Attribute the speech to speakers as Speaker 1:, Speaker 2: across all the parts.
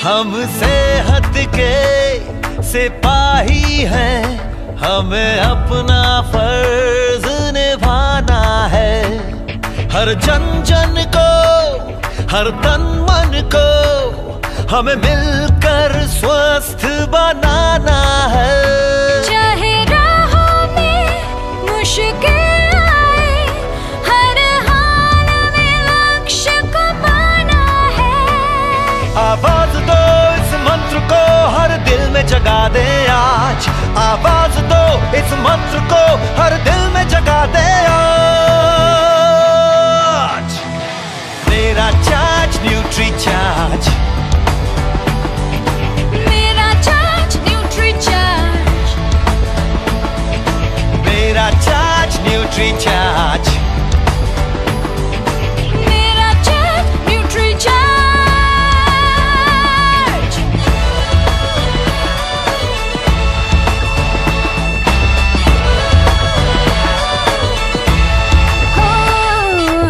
Speaker 1: हमसे हट के सिपाही हैं, हमें अपना फर्ज निभाना है। हर जन जन को, हर तन मन को हमें मिलकर स्वस्थ बनाना है।
Speaker 2: चाहे राहों में मुश्किल आए, हर हाल में लक्ष्य को पाना है।
Speaker 1: आवाज दो इस मंत्र को, हर दिल में जगा दे आज। आवाज दो इस मंत्र को, हर दिल में जगा दे आज। मेरा चार्ज न्यूट्री चार्ज,
Speaker 2: मेरा चार्ज न्यूट्री चार्ज,
Speaker 1: मेरा चार्ज न्यूट्री चार्ज,
Speaker 2: मेरा चार्ज न्यूट्री चार्ज।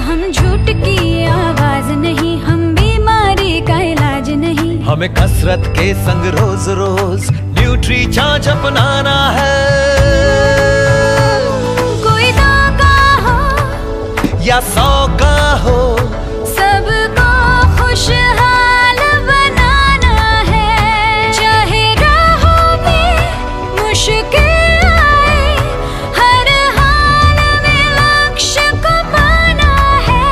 Speaker 2: हम झूठ की आवाज नहीं, हम बीमारी का इलाज नहीं।
Speaker 1: हमें कसरत के संग रोज रोज न्यूट्री चार्ज अपनाना है।
Speaker 2: कोई 2 का हो
Speaker 1: या 100 का हो,
Speaker 2: सबको खुशहाल बनाना है। चाहे राहों में मुश्किल आए, हर हाल में लक्ष्य को पाना है।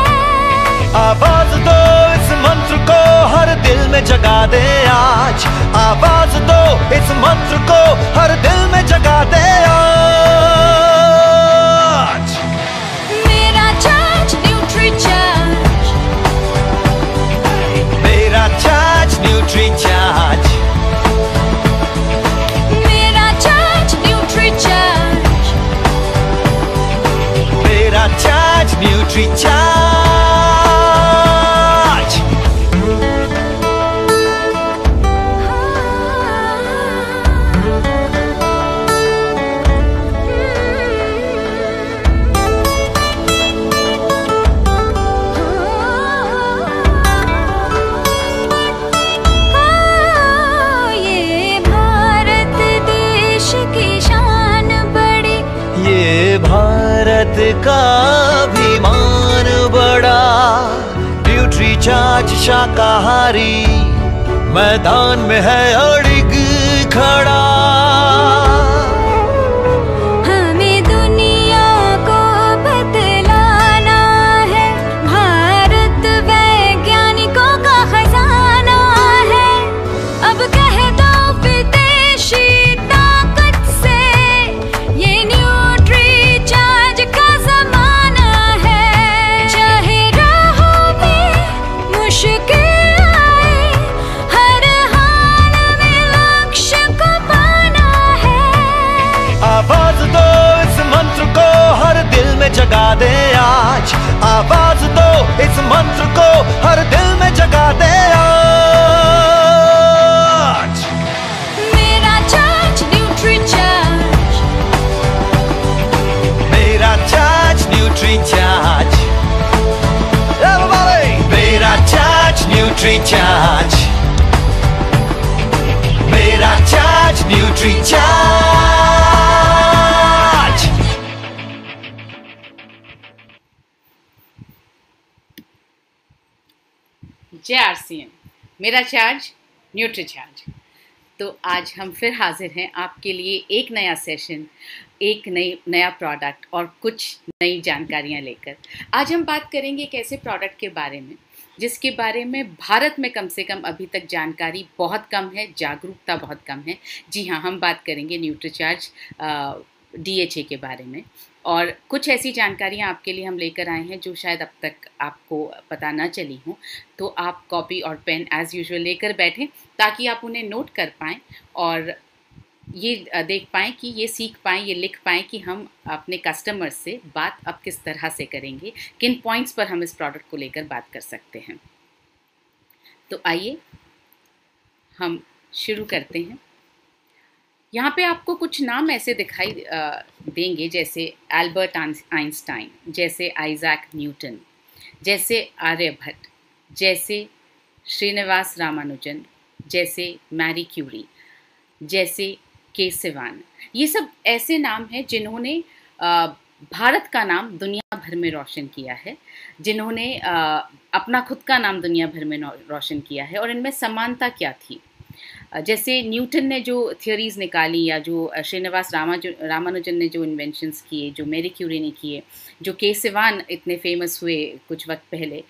Speaker 1: आवाज दो इस मंत्र को, हर दिल में जगा दे आज। आवाज दो इस मंत्र को, हर दिल में जगा दे आज।
Speaker 2: मेरा चार्ज न्यूट्री चार्ज,
Speaker 1: मेरा चार्ज न्यूट्री चार्ज,
Speaker 2: मेरा चार्ज न्यूट्री चार्ज,
Speaker 1: मेरा चार्ज न्यूट्री चार्ज।
Speaker 2: ये भारत देश की शान बड़ी,
Speaker 1: ये भारत का अभिमान बड़ा। न्यूट्री चार्ज शाकाहारी मैदान में है अड़िग खड़ा।
Speaker 2: हमें दुनिया को बतलाना है, भारत वैज्ञानिकों का खजाना है। अब कह दो विदेशी ताकत से, ये न्यूट्री चार्ज का जमाना है। चाहे राहों में मुश्किल आए, हर हाल में लक्ष्य को पाना है।
Speaker 1: आवाज दो इस मंत्र को, हर दिल में जगा दे आज। आवाज दो इस मंत्र को, हर दिल में जगा दे आज।
Speaker 2: मेरा चार्ज न्यूट्री चार्ज,
Speaker 1: मेरा चार्ज न्यूट्री चार्ज, मेरा चार्ज न्यूट्री चार्ज, मेरा चार्ज न्यूट्री चार्ज।
Speaker 3: जय RCM, मेरा चार्ज न्यूट्री चार्ज। तो आज हम फिर हाजिर हैं आपके लिए एक नया सेशन, एक नया प्रोडक्ट और कुछ नई जानकारियां लेकर। आज हम बात करेंगे एक ऐसे प्रोडक्ट के बारे में जिसके बारे में भारत में कम से कम अभी तक जानकारी बहुत कम है, जागरूकता बहुत कम है। जी हाँ, हम बात करेंगे न्यूट्री चार्ज DHA के बारे में। और कुछ ऐसी जानकारियाँ आपके लिए हम लेकर आए हैं जो शायद अब तक आपको पता ना चली हों। तो आप कॉपी और पेन एज़ यूजुअल लेकर बैठें ताकि आप उन्हें नोट कर पाएँ और ये देख पाएँ कि ये सीख पाएँ, ये लिख पाएँ कि हम अपने कस्टमर से बात अब किस तरह से करेंगे, किन पॉइंट्स पर हम इस प्रोडक्ट को लेकर बात कर सकते हैं। तो आइए हम शुरू करते हैं। यहाँ पे आपको कुछ नाम ऐसे दिखाई देंगे जैसे एल्बर्ट आइंस्टाइन, जैसे आइजैक न्यूटन, जैसे आर्यभट्ट, जैसे श्रीनिवास रामानुजन, जैसे मैरी क्यूरी, जैसे के सिवान। ये सब ऐसे नाम हैं जिन्होंने भारत का नाम दुनिया भर में रोशन किया है, जिन्होंने अपना खुद का नाम दुनिया भर में रोशन किया है। और इनमें समानता क्या थी? जैसे न्यूटन ने जो थियोरीज निकाली, या जो श्रीनिवास रामानुजन ने जो इन्वेंशंस किए, जो मैरी क्यूरी ने किए, जो के सिवान इतने फेमस हुए कुछ वक्त पहले,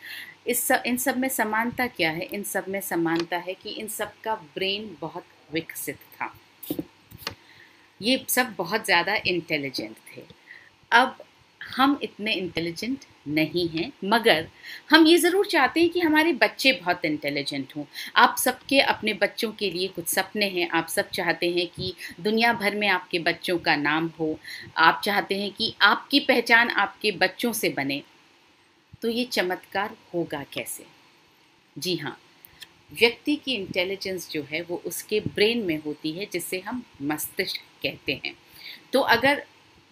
Speaker 3: इन सब में समानता क्या है? इन सब में समानता है कि इन सब का ब्रेन बहुत विकसित था। ये सब बहुत ज़्यादा इंटेलिजेंट थे। अब हम इतने इंटेलिजेंट नहीं हैं, मगर हम ये ज़रूर चाहते हैं कि हमारे बच्चे बहुत इंटेलिजेंट हों। आप सबके अपने बच्चों के लिए कुछ सपने हैं। आप सब चाहते हैं कि दुनिया भर में आपके बच्चों का नाम हो। आप चाहते हैं कि आपकी पहचान आपके बच्चों से बने। तो ये चमत्कार होगा कैसे? जी हाँ, व्यक्ति की इंटेलिजेंस जो है वो उसके ब्रेन में होती है, जिसे हम मस्तिष्क कहते हैं। तो अगर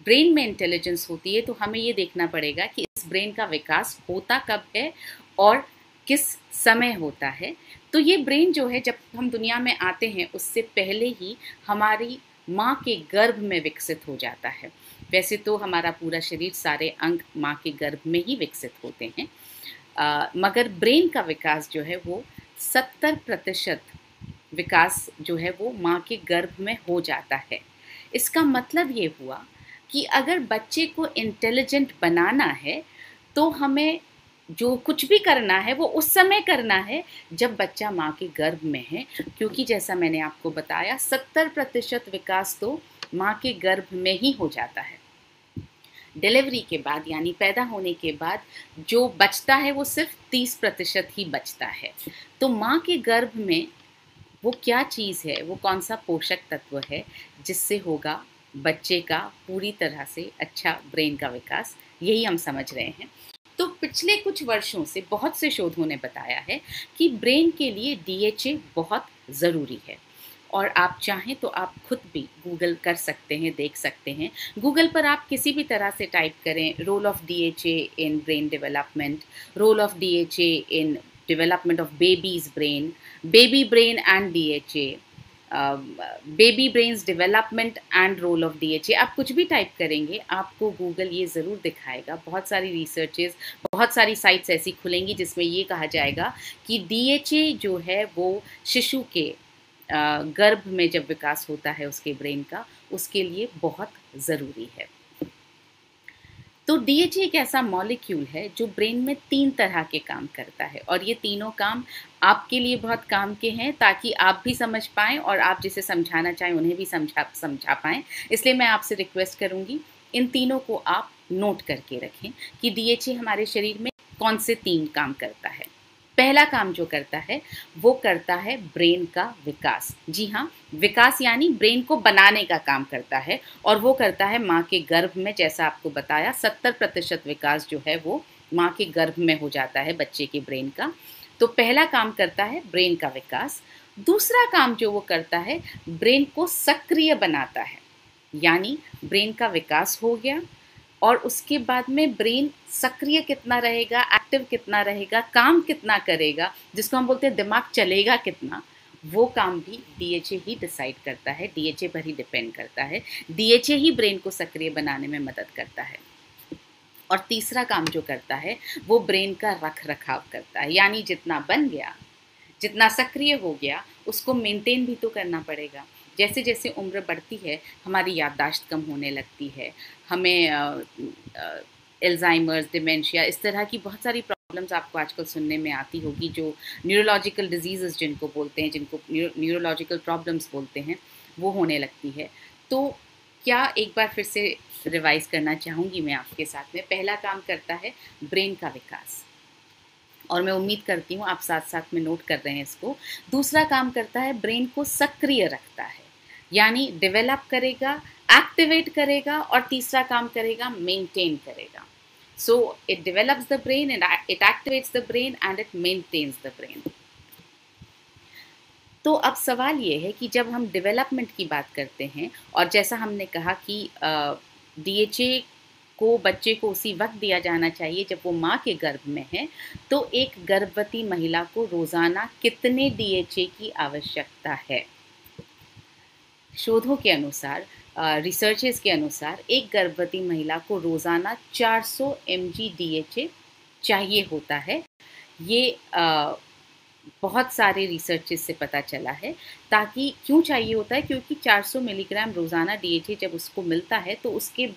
Speaker 3: ब्रेन में इंटेलिजेंस होती है तो हमें ये देखना पड़ेगा कि इस ब्रेन का विकास होता कब है और किस समय होता है। तो ये ब्रेन जो है, जब हम दुनिया में आते हैं उससे पहले ही हमारी माँ के गर्भ में विकसित हो जाता है। वैसे तो हमारा पूरा शरीर, सारे अंग माँ के गर्भ में ही विकसित होते हैं, मगर ब्रेन का विकास जो है वो 70% विकास जो है वो माँ के गर्भ में हो जाता है। इसका मतलब ये हुआ कि अगर बच्चे को इंटेलिजेंट बनाना है तो हमें जो कुछ भी करना है वो उस समय करना है जब बच्चा माँ के गर्भ में है, क्योंकि जैसा मैंने आपको बताया 70% विकास तो माँ के गर्भ में ही हो जाता है। डिलीवरी के बाद, यानी पैदा होने के बाद जो बचता है वो सिर्फ 30% ही बचता है। तो माँ के गर्भ में वो क्या चीज़ है, वो कौन सा पोषक तत्व है जिससे होगा बच्चे का पूरी तरह से अच्छा ब्रेन का विकास, यही हम समझ रहे हैं। तो पिछले कुछ वर्षों से बहुत से शोधों ने बताया है कि ब्रेन के लिए DHA बहुत ज़रूरी है। और आप चाहें तो आप खुद भी गूगल कर सकते हैं, देख सकते हैं। गूगल पर आप किसी भी तरह से टाइप करें role of DHA in brain development, role of DHA in development of babies brain, baby brain and DHA, baby brains development and role of DHA। आप कुछ भी टाइप करेंगे आपको गूगल ये ज़रूर दिखाएगा। बहुत सारी रिसर्चेस, बहुत सारी साइट्स ऐसी खुलेंगी जिसमें ये कहा जाएगा कि DHA जो है वो शिशु के गर्भ में जब विकास होता है उसके ब्रेन का, उसके लिए बहुत ज़रूरी है। तो DHA एक ऐसा मॉलिक्यूल है जो ब्रेन में 3 तरह के काम करता है, और ये तीनों काम आपके लिए बहुत काम के हैं ताकि आप भी समझ पाएँ और आप जिसे समझाना चाहें उन्हें भी समझा पाएँ। इसलिए मैं आपसे रिक्वेस्ट करूँगी इन तीनों को आप नोट करके रखें कि DHA हमारे शरीर में कौन से 3 काम करता है। पहला काम जो करता है वो करता है ब्रेन का विकास। जी हाँ, विकास यानी ब्रेन को बनाने का काम करता है, और वो करता है माँ के गर्भ में। जैसा आपको बताया 70% विकास जो है वो माँ के गर्भ में हो जाता है बच्चे के ब्रेन का। तो पहला काम करता है ब्रेन का विकास। दूसरा काम जो वो करता है ब्रेन को सक्रिय बनाता है, यानी ब्रेन का विकास हो गया और उसके बाद में ब्रेन सक्रिय कितना रहेगा, एक्टिव कितना रहेगा, काम कितना करेगा, जिसको हम बोलते हैं दिमाग चलेगा कितना, वो काम भी DHA ही डिसाइड करता है, DHA पर ही डिपेंड करता है। DHA ही ब्रेन को सक्रिय बनाने में मदद करता है। और तीसरा काम जो करता है वो ब्रेन का रख रखाव करता है, यानी जितना बन गया, जितना सक्रिय हो गया, उसको मेंटेन भी तो करना पड़ेगा। जैसे जैसे उम्र बढ़ती है हमारी याददाश्त कम होने लगती है, हमें एल्जाइमर्स, डिमेंशिया, इस तरह की बहुत सारी प्रॉब्लम्स आपको आजकल सुनने में आती होगी, जो न्यूरोलॉजिकल डिजीज़ेस जिनको बोलते हैं, जिनको न्यूरोलॉजिकल प्रॉब्लम्स बोलते हैं, वो होने लगती है। तो क्या एक बार फिर से रिवाइज़ करना चाहूँगी मैं आपके साथ में। पहला काम करता है ब्रेन का विकास, और मैं उम्मीद करती हूँ आप साथ साथ में नोट कर रहे हैं इसको। दूसरा काम करता है ब्रेन को सक्रिय रखता है, यानी डेवलप करेगा, एक्टिवेट करेगा, और तीसरा काम करेगा मेंटेन करेगा। So it develops the brain, it activates the brain and it maintains the brain. तो अब सवाल ये है कि जब हम डेवलपमेंट की बात करते हैं, और जैसा हमने कहा कि DHA को बच्चे को उसी वक्त दिया जाना चाहिए जब वो माँ के गर्भ में है, तो एक गर्भवती महिला को रोज़ाना कितने DHA की आवश्यकता है? शोधों के अनुसार, रिसर्चेस के अनुसार एक गर्भवती महिला को रोज़ाना 400 mg DHA चाहिए होता है। ये बहुत सारे रिसर्चेस से पता चला है। ताकि क्यों चाहिए होता है, क्योंकि 400 मिलीग्राम रोज़ाना DHA जब उसको मिलता है तो उसके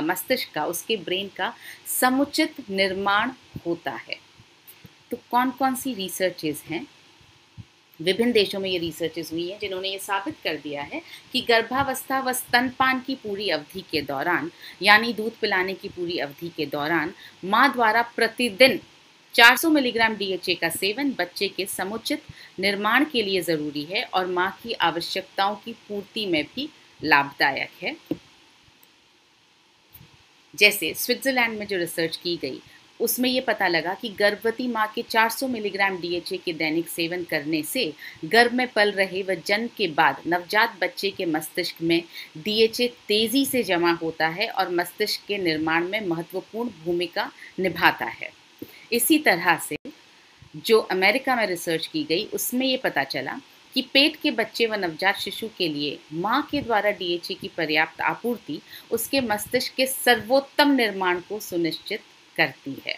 Speaker 3: मस्तिष्क का, उसके ब्रेन का समुचित निर्माण होता है। तो कौन कौन सी रिसर्चेस हैं? विभिन्न देशों में ये रिसर्चेस हुई हैं जिन्होंने ये साबित कर दिया है कि गर्भावस्था व स्तनपान की पूरी अवधि के दौरान, यानी दूध पिलाने की पूरी अवधि के दौरान, माँ द्वारा प्रतिदिन 400 मिलीग्राम DHA का सेवन बच्चे के समुचित निर्माण के लिए ज़रूरी है और माँ की आवश्यकताओं की पूर्ति में भी लाभदायक है। जैसे स्विट्ज़रलैंड में जो रिसर्च की गई उसमें ये पता लगा कि गर्भवती माँ के 400 मिलीग्राम DHA के दैनिक सेवन करने से गर्भ में पल रहे व जन्म के बाद नवजात बच्चे के मस्तिष्क में DHA तेज़ी से जमा होता है और मस्तिष्क के निर्माण में महत्वपूर्ण भूमिका निभाता है। इसी तरह से जो अमेरिका में रिसर्च की गई उसमें ये पता चला कि पेट के बच्चे व नवजात शिशु के लिए माँ के द्वारा DHA की पर्याप्त आपूर्ति उसके मस्तिष्क के सर्वोत्तम निर्माण को सुनिश्चित करती है।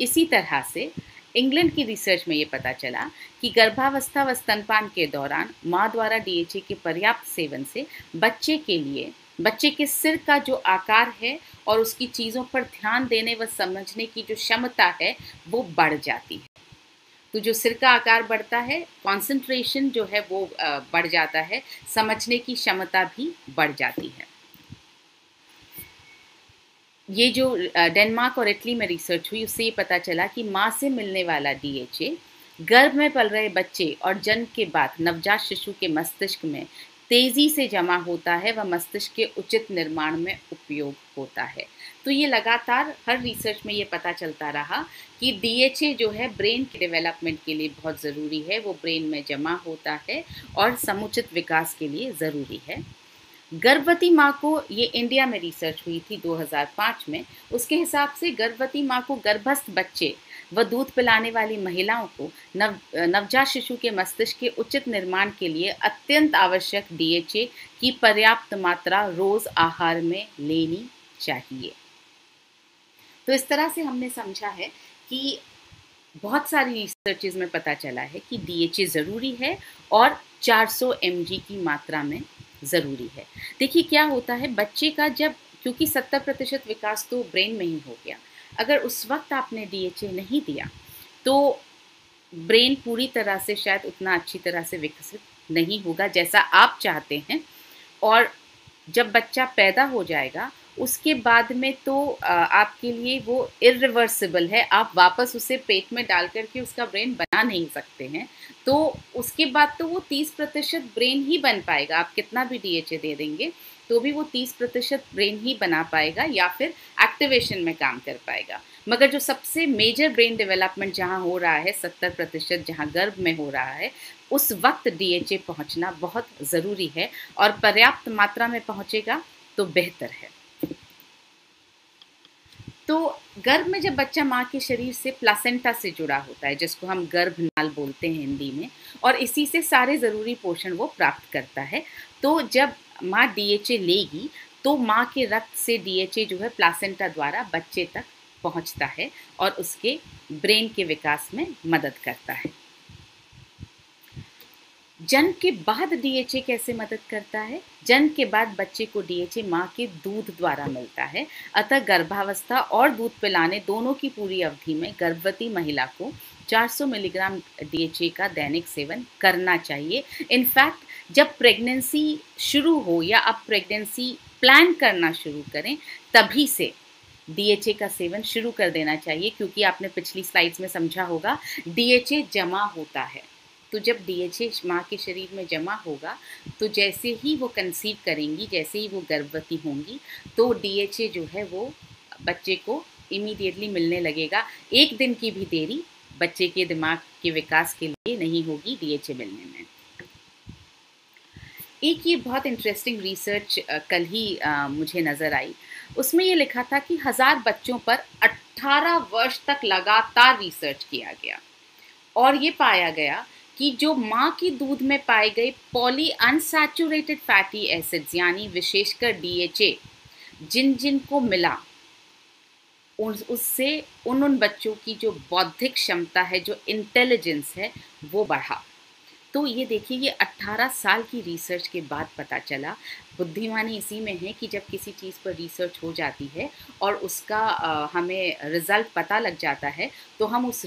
Speaker 3: इसी तरह से इंग्लैंड की रिसर्च में ये पता चला कि गर्भावस्था व स्तनपान के दौरान माँ द्वारा DHA के पर्याप्त सेवन से बच्चे के सिर का जो आकार है और उसकी चीज़ों पर ध्यान देने व समझने की जो क्षमता है वो बढ़ जाती है। तो जो सिर का आकार बढ़ता है, कंसंट्रेशन जो है वो बढ़ जाता है, समझने की क्षमता भी बढ़ जाती है। ये जो डेनमार्क और इटली में रिसर्च हुई उससे ये पता चला कि माँ से मिलने वाला DHA गर्भ में पल रहे बच्चे और जन्म के बाद नवजात शिशु के मस्तिष्क में तेज़ी से जमा होता है व मस्तिष्क के उचित निर्माण में उपयोग होता है। तो ये लगातार हर रिसर्च में ये पता चलता रहा कि DHA जो है ब्रेन के डेवलपमेंट के लिए बहुत ज़रूरी है, वो ब्रेन में जमा होता है और समुचित विकास के लिए ज़रूरी है। गर्भवती माँ को, ये इंडिया में रिसर्च हुई थी 2005 में, उसके हिसाब से गर्भवती माँ को गर्भस्थ बच्चे व दूध पिलाने वाली महिलाओं को नवजात शिशु के मस्तिष्क के उचित निर्माण के लिए अत्यंत आवश्यक DHA की पर्याप्त मात्रा रोज़ आहार में लेनी चाहिए। तो इस तरह से हमने समझा है कि बहुत सारी रिसर्चेज में पता चला है कि DHA ज़रूरी है और 400 mg की मात्रा में ज़रूरी है। देखिए क्या होता है, बच्चे का जब, क्योंकि 70% विकास तो ब्रेन में ही हो गया, अगर उस वक्त आपने DHA नहीं दिया तो ब्रेन पूरी तरह से शायद उतना अच्छी तरह से विकसित नहीं होगा जैसा आप चाहते हैं। और जब बच्चा पैदा हो जाएगा उसके बाद में तो आपके लिए वो इर्रिवर्सिबल है, आप वापस उसे पेट में डाल करके उसका ब्रेन बना नहीं सकते हैं। तो उसके बाद तो वो 30% ब्रेन ही बन पाएगा, आप कितना भी DHA दे देंगे तो भी वो 30% ब्रेन ही बना पाएगा या फिर एक्टिवेशन में काम कर पाएगा। मगर जो सबसे मेजर ब्रेन डेवलपमेंट जहाँ हो रहा है 70%, जहाँ गर्भ में हो रहा है, उस वक्त DHA पहुँचना बहुत ज़रूरी है और पर्याप्त मात्रा में पहुँचेगा तो बेहतर है। तो गर्भ में जब बच्चा माँ के शरीर से प्लासेंटा से जुड़ा होता है, जिसको हम गर्भनाल बोलते हैं हिंदी में, और इसी से सारे ज़रूरी पोषण वो प्राप्त करता है। तो जब माँ DHA लेगी तो माँ के रक्त से DHA जो है प्लासेंटा द्वारा बच्चे तक पहुँचता है और उसके ब्रेन के विकास में मदद करता है। जन्म के बाद DHA कैसे मदद करता है? जन्म के बाद बच्चे को DHA माँ के दूध द्वारा मिलता है। अतः गर्भावस्था और दूध पिलाने दोनों की पूरी अवधि में गर्भवती महिला को 400 मिलीग्राम DHA का दैनिक सेवन करना चाहिए। इनफैक्ट जब प्रेगनेंसी शुरू हो या आप प्रेगनेंसी प्लान करना शुरू करें तभी से DHA का सेवन शुरू कर देना चाहिए, क्योंकि आपने पिछली स्लाइड्स में समझा होगा DHA जमा होता है। तो जब DHA माँ के शरीर में जमा होगा तो जैसे ही वो कंसीव करेंगी, जैसे ही वो गर्भवती होंगी, तो DHA जो है वो बच्चे को इमीडिएटली मिलने लगेगा। एक दिन की भी देरी बच्चे के दिमाग के विकास के लिए नहीं होगी DHA मिलने में। एक ये बहुत इंटरेस्टिंग रिसर्च कल ही मुझे नज़र आई। उसमें ये लिखा था कि 1000 बच्चों पर 18 वर्ष तक लगातार रिसर्च किया गया और ये पाया गया कि जो माँ की दूध में पाए गए पॉली अनसैचुरेटेड फैटी एसिड्स यानी विशेषकर DHA जिन जिन को मिला उससे उन बच्चों की जो बौद्धिक क्षमता है, जो इंटेलिजेंस है, वो बढ़ा। तो ये देखिए, ये 18 साल की रिसर्च के बाद पता चला। बुद्धिमानी इसी में है कि जब किसी चीज़ पर रिसर्च हो जाती है और उसका हमें रिज़ल्ट पता लग जाता है तो हम उस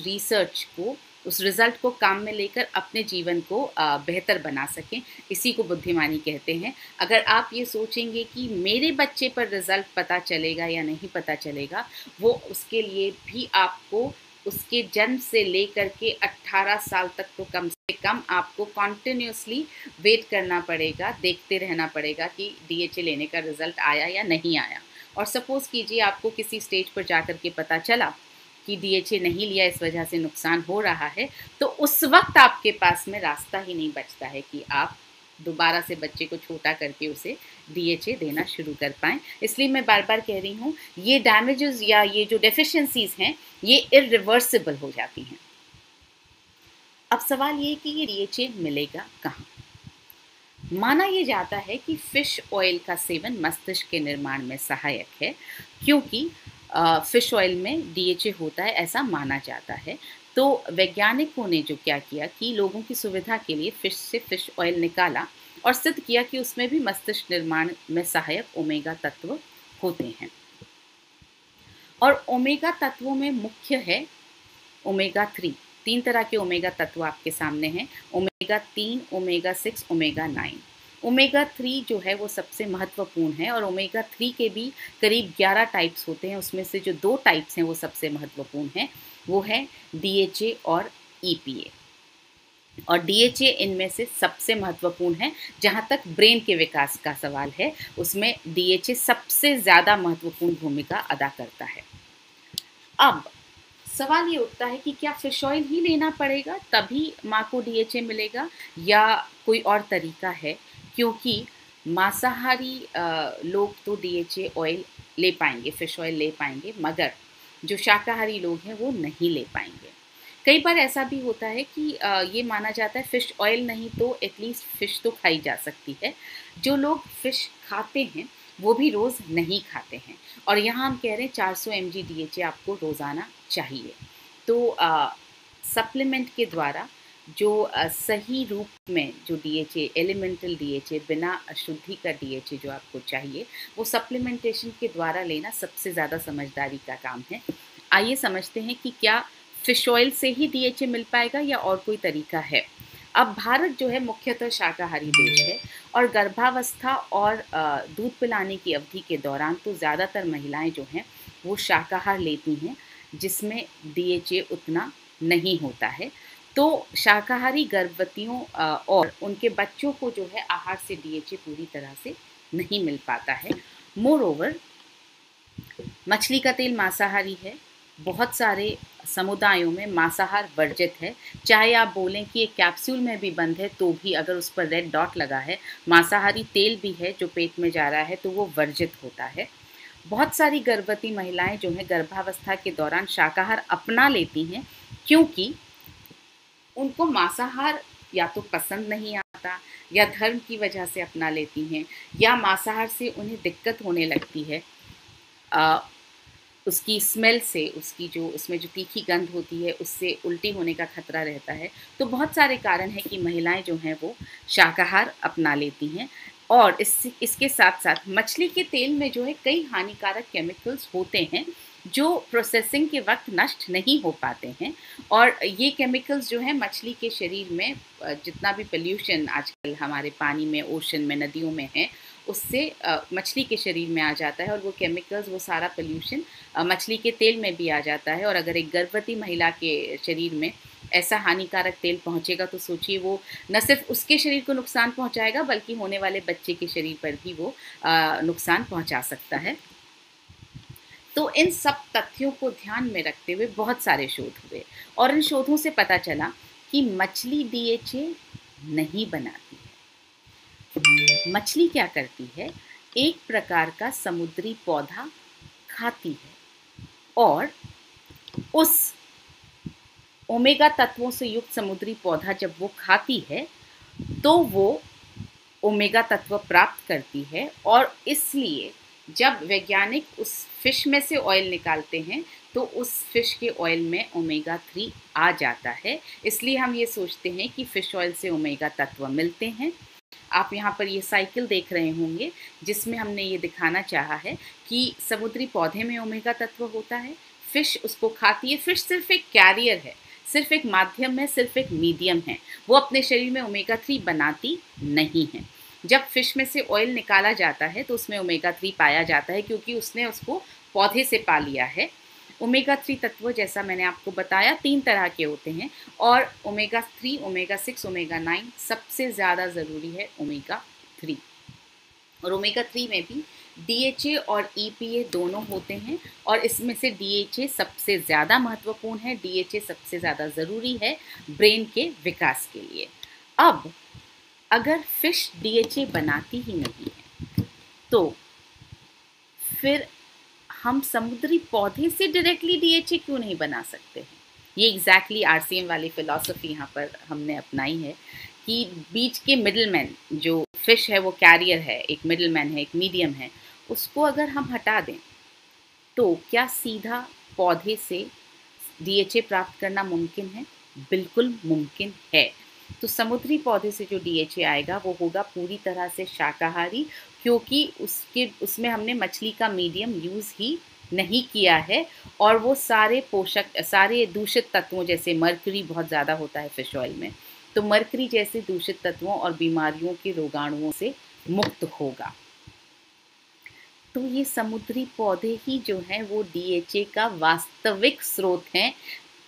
Speaker 3: रिज़ल्ट को काम में लेकर अपने जीवन को बेहतर बना सकें। इसी को बुद्धिमानी कहते हैं। अगर आप ये सोचेंगे कि मेरे बच्चे पर रिज़ल्ट पता चलेगा या नहीं पता चलेगा, वो उसके लिए भी आपको उसके जन्म से लेकर के 18 साल तक तो कम से कम आपको कॉन्टिन्यूसली वेट करना पड़ेगा, देखते रहना पड़ेगा कि DHA लेने का रिज़ल्ट आया या नहीं आया। और सपोज़ कीजिए आपको किसी स्टेज पर जाकर के पता चला कि DHA नहीं लिया, इस वजह से नुकसान हो रहा है, तो उस वक्त आपके पास में रास्ता ही नहीं बचता है कि आप दोबारा से बच्चे को छोटा करके उसे DHA देना शुरू कर पाएँ। इसलिए मैं बार बार कह रही हूँ, ये डैमेजेस या ये जो डेफिशिएंसीज़ हैं ये इरिवर्सिबल हो जाती हैं। अब सवाल ये है कि ये DHA मिलेगा कहाँ? माना ये जाता है कि फ़िश ऑयल का सेवन मस्तिष्क के निर्माण में सहायक है, क्योंकि फ़िश ऑयल में DHA होता है, ऐसा माना जाता है। तो वैज्ञानिकों ने जो क्या किया कि लोगों की सुविधा के लिए फ़िश से फ़िश ऑयल निकाला और सिद्ध किया कि उसमें भी मस्तिष्क निर्माण में सहायक ओमेगा तत्व होते हैं। और ओमेगा तत्वों में मुख्य है ओमेगा 3। 3 तरह के ओमेगा तत्व आपके सामने हैं, ओमेगा 3, ओमेगा 6, ओमेगा 9। ओमेगा 3 जो है वो सबसे महत्वपूर्ण है और ओमेगा 3 के भी करीब 11 टाइप्स होते हैं। उसमें से जो 2 टाइप्स हैं वो सबसे महत्वपूर्ण हैं, वो है DHA और EPA। और DHA इनमें से सबसे महत्वपूर्ण है। जहाँ तक ब्रेन के विकास का सवाल है, उसमें DHA सबसे ज़्यादा महत्वपूर्ण भूमिका अदा करता है। अब सवाल ये उठता है कि क्या फ़िश ऑयल ही लेना पड़ेगा तभी माँ को DHA मिलेगा या कोई और तरीका है? क्योंकि मांसाहारी लोग तो DHA ऑयल ले पाएंगे, फ़िश ऑयल ले पाएंगे, मगर जो शाकाहारी लोग हैं वो नहीं ले पाएंगे। कई बार ऐसा भी होता है कि ये माना जाता है फ़िश ऑयल नहीं तो एटलीस्ट फ़िश तो खाई जा सकती है। जो लोग फ़िश खाते हैं वो भी रोज़ नहीं खाते हैं और यहाँ हम कह रहे हैं 400 mg DHA आपको रोज़ाना चाहिए। तो सप्लीमेंट के द्वारा जो सही रूप में जो DHA, एलिमेंटल DHA, बिना अशुद्धि का DHA जो आपको चाहिए, वो सप्लीमेंटेशन के द्वारा लेना सबसे ज़्यादा समझदारी का काम है। आइए समझते हैं कि क्या फ़िश ऑयल से ही DHA मिल पाएगा या और कोई तरीका है। अब भारत जो है मुख्यतः शाकाहारी देश है और गर्भावस्था और दूध पिलाने की अवधि के दौरान तो ज़्यादातर महिलाएं जो हैं वो शाकाहार लेती हैं, जिसमें DHA उतना नहीं होता है। तो शाकाहारी गर्भवतियों और उनके बच्चों को जो है आहार से DHA पूरी तरह से नहीं मिल पाता है। मोरओवर मछली का तेल मांसाहारी है, बहुत सारे समुदायों में मांसाहार वर्जित है। चाहे आप बोलें कि एक कैप्सूल में भी बंद है तो भी अगर उस पर रेड डॉट लगा है, मांसाहारी तेल भी है जो पेट में जा रहा है, तो वो वर्जित होता है। बहुत सारी गर्भवती महिलाएं जो हैं गर्भावस्था के दौरान शाकाहार अपना लेती हैं क्योंकि उनको मांसाहार या तो पसंद नहीं आता या धर्म की वजह से अपना लेती हैं या मांसाहार से उन्हें दिक्कत होने लगती है, उसकी स्मेल से, उसकी जो उसमें जो तीखी गंध होती है उससे उल्टी होने का खतरा रहता है। तो बहुत सारे कारण हैं कि महिलाएं जो हैं वो शाकाहार अपना लेती हैं। और इसके साथ साथ मछली के तेल में जो है कई हानिकारक केमिकल्स होते हैं जो प्रोसेसिंग के वक्त नष्ट नहीं हो पाते हैं और ये केमिकल्स जो हैं मछली के शरीर में जितना भी पोल्यूशन आजकल हमारे पानी में, ओशन में, नदियों में है, उससे मछली के शरीर में आ जाता है और वो केमिकल्स, वो सारा पोल्यूशन मछली के तेल में भी आ जाता है। और अगर एक गर्भवती महिला के शरीर में ऐसा हानिकारक तेल पहुंचेगा तो सोचिए वो न सिर्फ उसके शरीर को नुकसान पहुंचाएगा बल्कि होने वाले बच्चे के शरीर पर भी वो नुकसान पहुंचा सकता है। तो इन सब तथ्यों को ध्यान में रखते हुए बहुत सारे शोध हुए और इन शोधों से पता चला कि मछली DHA नहीं बनाती है। मछली क्या करती है एक प्रकार का समुद्री पौधा खाती है और उस ओमेगा तत्वों से युक्त समुद्री पौधा जब वो खाती है तो वो ओमेगा तत्व प्राप्त करती है। और इसलिए जब वैज्ञानिक उस फिश में से ऑयल निकालते हैं तो उस फिश के ऑयल में ओमेगा 3 आ जाता है। इसलिए हम ये सोचते हैं कि फिश ऑयल से ओमेगा तत्व मिलते हैं। आप यहाँ पर ये साइकिल देख रहे होंगे जिसमें हमने ये दिखाना चाहा है कि समुद्री पौधे में ओमेगा तत्व होता है, फिश उसको खाती है। फिश सिर्फ एक कैरियर है, सिर्फ एक माध्यम है, सिर्फ एक मीडियम है, वो अपने शरीर में ओमेगा 3 बनाती नहीं है। जब फिश में से ऑयल निकाला जाता है तो उसमें ओमेगा 3 पाया जाता है क्योंकि उसने उसको पौधे से पा लिया है। ओमेगा 3 तत्व जैसा मैंने आपको बताया 3 तरह के होते हैं और ओमेगा 3, ओमेगा 6, ओमेगा 9 सबसे ज़्यादा ज़रूरी है ओमेगा 3। और ओमेगा 3 में भी DHA और EPA दोनों होते हैं और इसमें से DHA सबसे ज़्यादा महत्वपूर्ण है। DHA सबसे ज़्यादा ज़रूरी है ब्रेन के विकास के लिए। अब अगर फिश DHA बनाती ही नहीं है तो फिर हम समुद्री पौधे से डायरेक्टली DHA क्यों नहीं बना सकते हैं? ये एग्जैक्टली RCM वाली फिलॉसफी यहाँ पर हमने अपनाई है कि बीच के मिडलमैन, जो फिश है वो कैरियर है, एक मिडलमैन है, एक मीडियम है, उसको अगर हम हटा दें तो क्या सीधा पौधे से DHA प्राप्त करना मुमकिन है? बिल्कुल मुमकिन है। तो समुद्री पौधे से जो DHA आएगा वो होगा पूरी तरह से शाकाहारी, क्योंकि उसमें हमने मछली का मीडियम यूज़ ही नहीं किया है और वो सारे पोषक, सारे दूषित तत्वों, जैसे मर्करी बहुत ज़्यादा होता है फिश ऑयल में, तो मर्करी जैसे दूषित तत्वों और बीमारियों के रोगाणुओं से मुक्त होगा। तो ये समुद्री पौधे ही जो हैं वो DHA का वास्तविक स्रोत हैं।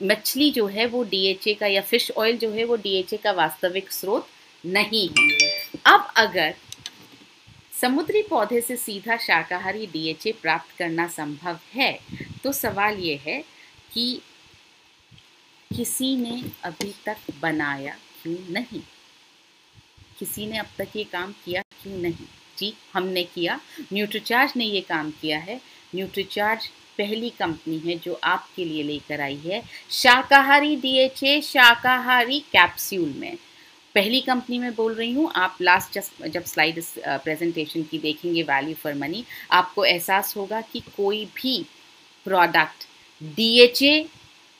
Speaker 3: मछली जो है वो DHA का, या फिश ऑयल जो है वो DHA का वास्तविक स्रोत नहीं है। अब अगर समुद्री पौधे से सीधा शाकाहारी DHA प्राप्त करना संभव है तो सवाल ये है कि किसी ने अभी तक बनाया क्यों नहीं? किसी ने अब तक ये काम किया क्यों नहीं? जी, हमने किया। न्यूट्रीचार्ज ने ये काम किया है। न्यूट्रीचार्ज पहली कंपनी है जो आपके लिए लेकर आई है शाकाहारी DHA शाकाहारी कैप्सूल में। पहली कंपनी में बोल रही हूँ। आप लास्ट जब स्लाइड इस प्रेजेंटेशन की देखेंगे वैल्यू फॉर मनी, आपको एहसास होगा कि कोई भी प्रोडक्ट DHA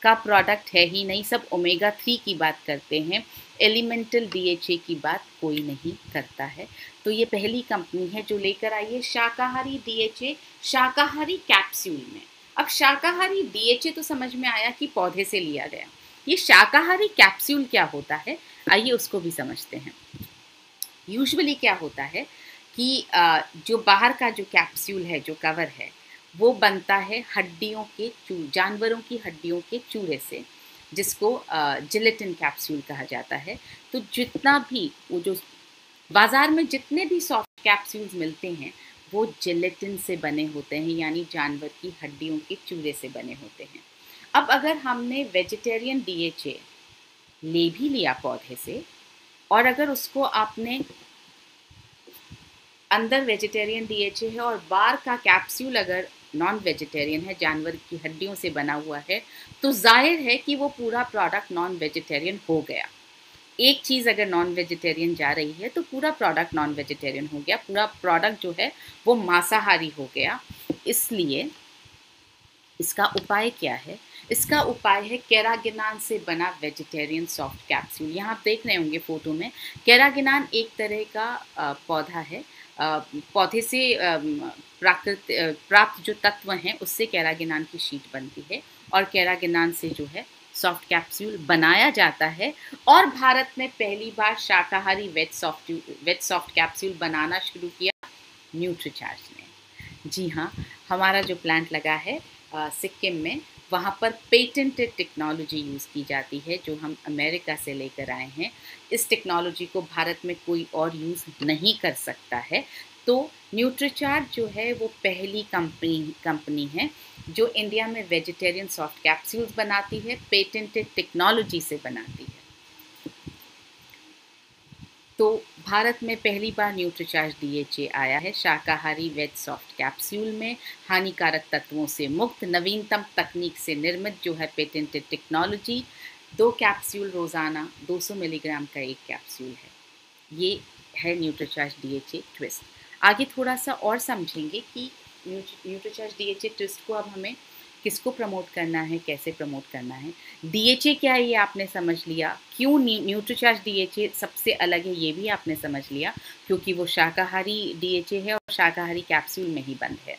Speaker 3: का प्रोडक्ट है ही नहीं। सब ओमेगा 3 की बात करते हैं, एलिमेंटल DHA की बात कोई नहीं करता है। तो ये पहली कंपनी है जो लेकर आई है शाकाहारी DHA शाकाहारी कैप्सूल में। अब शाकाहारी DHA तो समझ में आया कि पौधे से लिया गया। ये शाकाहारी कैप्सूल क्या होता है, आइए उसको भी समझते हैं। यूजुअली क्या होता है कि जो बाहर का जो कैप्सूल है, जो कवर है, वो बनता है हड्डियों के जानवरों की हड्डियों के चूरे से, जिसको जिलेटिन कैप्सूल कहा जाता है। तो जितना भी वो जो बाज़ार में जितने भी सॉफ्ट कैप्सूल्स मिलते हैं वो जिलेटिन से बने होते हैं, यानी जानवर की हड्डियों के चूरे से बने होते हैं। अब अगर हमने वेजिटेरियन DHA ले भी लिया पौधे से, और अगर उसको आपने अंदर वेजिटेरियन DHA है और बाहर का कैप्सूल अगर नॉन वेजिटेरियन है, जानवर की हड्डियों से बना हुआ है, तो जाहिर है कि वो पूरा प्रोडक्ट नॉन वेजिटेरियन हो गया। एक चीज़ अगर नॉन वेजिटेरियन जा रही है तो पूरा प्रोडक्ट नॉन वेजिटेरियन हो गया, पूरा प्रोडक्ट जो है वो मांसाहारी हो गया। इसलिए इसका उपाय क्या है? इसका उपाय है कैरागिनान से बना वेजिटेरियन सॉफ्ट कैप्सूल। यहाँ आप देख रहे होंगे फोटो में, कैरागिनान एक तरह का पौधा है। पौधे से प्राप्त जो तत्व हैं उससे कैरागिनान की शीट बनती है और कैरागिनान से जो है सॉफ्ट कैप्सूल बनाया जाता है। और भारत में पहली बार शाकाहारी वेज सॉफ्ट कैप्सूल बनाना शुरू किया न्यूट्रीचार्ज ने। जी हाँ, हमारा जो प्लांट लगा है सिक्किम में, वहाँ पर पेटेंटेड टेक्नोलॉजी यूज़ की जाती है जो हम अमेरिका से लेकर आए हैं। इस टेक्नोलॉजी को भारत में कोई और यूज़ नहीं कर सकता है। तो न्यूट्रीचार्ज जो है वो पहली कंपनी है जो इंडिया में वेजिटेरियन सॉफ्ट कैप्सूल्स बनाती है, पेटेंटेड टेक्नोलॉजी से बनाती है। तो भारत में पहली बार न्यूट्रीचार्ज DHA आया है शाकाहारी वेज सॉफ्ट कैप्सूल में, हानिकारक तत्वों से मुक्त, नवीनतम तकनीक से निर्मित जो है पेटेंटेड टेक्नोलॉजी। 2 कैप्सूल रोज़ाना, 200 मिलीग्राम का एक कैप्सूल है। ये है न्यूट्रीचार्ज DHA ट्विस्ट। आगे थोड़ा सा और समझेंगे कि न्यूट्रीचार्ज DHA ट्विस्ट को अब हमें किसको प्रमोट करना है, कैसे प्रमोट करना है। DHA क्या है ये आपने समझ लिया, क्यों न्यूट्रीचार्ज DHA सबसे अलग है ये भी आपने समझ लिया, क्योंकि वो शाकाहारी DHA है और शाकाहारी कैप्सूल में ही बंद है।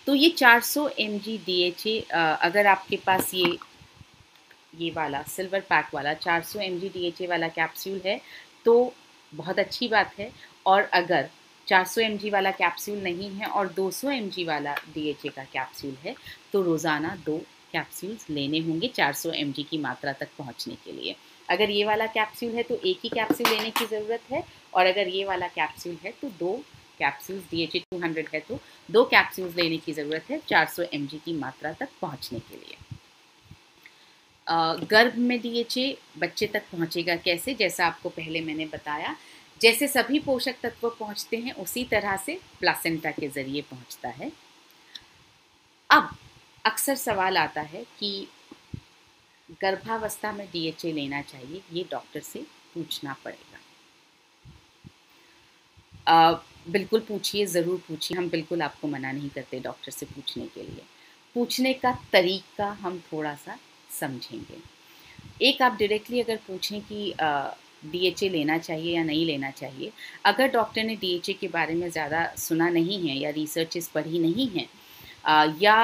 Speaker 3: तो ये 400 mg DHA, अगर आपके पास ये वाला सिल्वर पैक वाला 400 mg DHA वाला कैप्सूल है तो बहुत अच्छी बात है। और अगर 400 mg वाला कैप्सूल नहीं है और 200 mg वाला DHA का कैप्सूल है तो रोज़ाना 2 कैप्सूल्स लेने होंगे 400 mg की मात्रा तक पहुंचने के लिए। अगर ये वाला कैप्सूल है तो एक ही कैप्सूल लेने की ज़रूरत है, और अगर ये वाला कैप्सूल है तो 2 कैप्सूल्स, DHA 200 है तो 2 कैप्सूल्स लेने की ज़रूरत है 400 mg की मात्रा तक पहुँचने के लिए। गर्भ में DHA बच्चे तक पहुँचेगा कैसे, जैसा आपको पहले मैंने बताया, जैसे सभी पोषक तत्व पहुँचते हैं उसी तरह से प्लासेंटा के ज़रिए पहुँचता है। अब अक्सर सवाल आता है कि गर्भावस्था में DHA लेना चाहिए, ये डॉक्टर से पूछना पड़ेगा। बिल्कुल पूछिए, ज़रूर पूछिए, हम बिल्कुल आपको मना नहीं करते डॉक्टर से पूछने के लिए। पूछने का तरीका हम थोड़ा सा समझेंगे। एक, आप डायरेक्टली अगर पूछें कि DHA लेना चाहिए या नहीं लेना चाहिए, अगर डॉक्टर ने DHA के बारे में ज़्यादा सुना नहीं है या रिसर्चेस पढ़ी नहीं है, या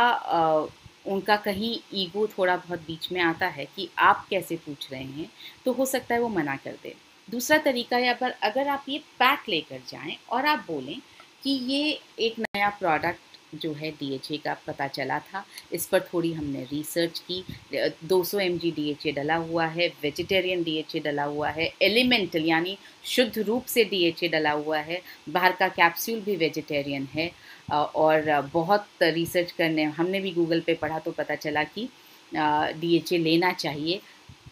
Speaker 3: उनका कहीं ईगो थोड़ा बहुत बीच में आता है कि आप कैसे पूछ रहे हैं, तो हो सकता है वो मना कर दे। दूसरा तरीका है, अगर आप ये पैक लेकर जाएं और आप बोलें कि ये एक नया प्रोडक्ट जो है DHA का पता चला था, इस पर थोड़ी हमने रिसर्च की, 200 mg DHA डला हुआ है, वेजिटेरियन DHA डला हुआ है, एलिमेंटल यानी शुद्ध रूप से DHA डला हुआ है, बाहर का कैप्सूल भी वेजिटेरियन है, और बहुत रिसर्च करने हमने भी गूगल पे पढ़ा तो पता चला कि DHA लेना चाहिए,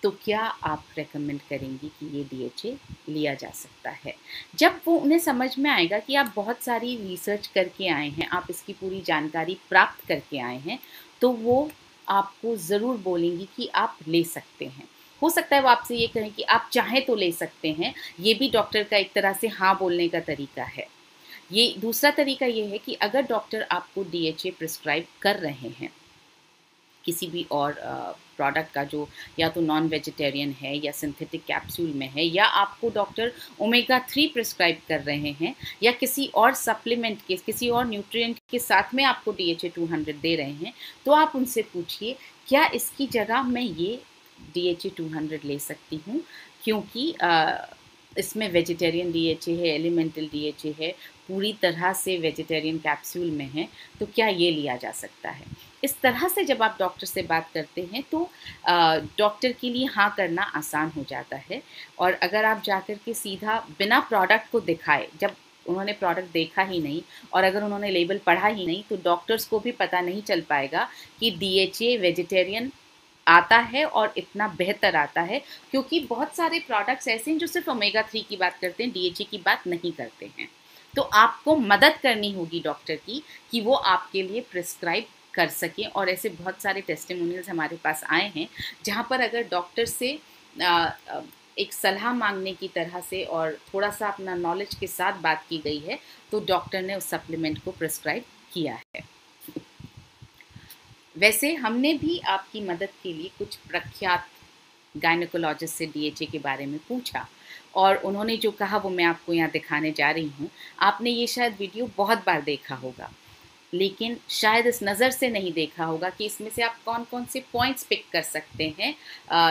Speaker 3: तो क्या आप रेकमेंड करेंगी कि ये DHA लिया जा सकता है? जब वो उन्हें समझ में आएगा कि आप बहुत सारी रिसर्च करके आए हैं, आप इसकी पूरी जानकारी प्राप्त करके आए हैं, तो वो आपको ज़रूर बोलेंगी कि आप ले सकते हैं। हो सकता है वो आपसे ये कहें कि आप चाहें तो ले सकते हैं, ये भी डॉक्टर का एक तरह से हाँ बोलने का तरीका है। ये दूसरा तरीका ये है कि अगर डॉक्टर आपको DHA प्रिस्क्राइब कर रहे हैं किसी भी और प्रोडक्ट का जो या तो नॉन वेजिटेरियन है या सिंथेटिक कैप्सूल में है, या आपको डॉक्टर ओमेगा 3 प्रिस्क्राइब कर रहे हैं, या किसी और सप्लीमेंट के, किसी और न्यूट्रिएंट के साथ में आपको DHA 200 दे रहे हैं, तो आप उनसे पूछिए क्या इसकी जगह मैं ये DHA 200 ले सकती हूँ, क्योंकि इसमें वेजिटेरियन DHA है, एलिमेंटल DHA है, पूरी तरह से वेजिटेरियन कैप्सूल में है, तो क्या ये लिया जा सकता है? इस तरह से जब आप डॉक्टर से बात करते हैं तो डॉक्टर के लिए हाँ करना आसान हो जाता है। और अगर आप जाकर के सीधा बिना प्रोडक्ट को दिखाए, जब उन्होंने प्रोडक्ट देखा ही नहीं और अगर उन्होंने लेबल पढ़ा ही नहीं, तो डॉक्टर्स को भी पता नहीं चल पाएगा कि DHA वेजिटेरियन आता है और इतना बेहतर आता है, क्योंकि बहुत सारे प्रोडक्ट्स ऐसे हैं जो सिर्फ ओमेगा 3 की बात करते हैं, DHA की बात नहीं करते हैं। तो आपको मदद करनी होगी डॉक्टर की कि वो आपके लिए प्रिस्क्राइब कर सकें। और ऐसे बहुत सारे टेस्टिमोनियल्स हमारे पास आए हैं जहाँ पर अगर डॉक्टर से एक सलाह मांगने की तरह से और थोड़ा सा अपना नॉलेज के साथ बात की गई है, तो डॉक्टर ने उस सप्लीमेंट को प्रिस्क्राइब किया है। वैसे हमने भी आपकी मदद के लिए कुछ प्रख्यात गायनेकोलॉजिस्ट से DHA के बारे में पूछा, और उन्होंने जो कहा वो मैं आपको यहाँ दिखाने जा रही हूँ। आपने ये शायद वीडियो बहुत बार देखा होगा, लेकिन शायद इस नज़र से नहीं देखा होगा कि इसमें से आप कौन कौन से पॉइंट्स पिक कर सकते हैं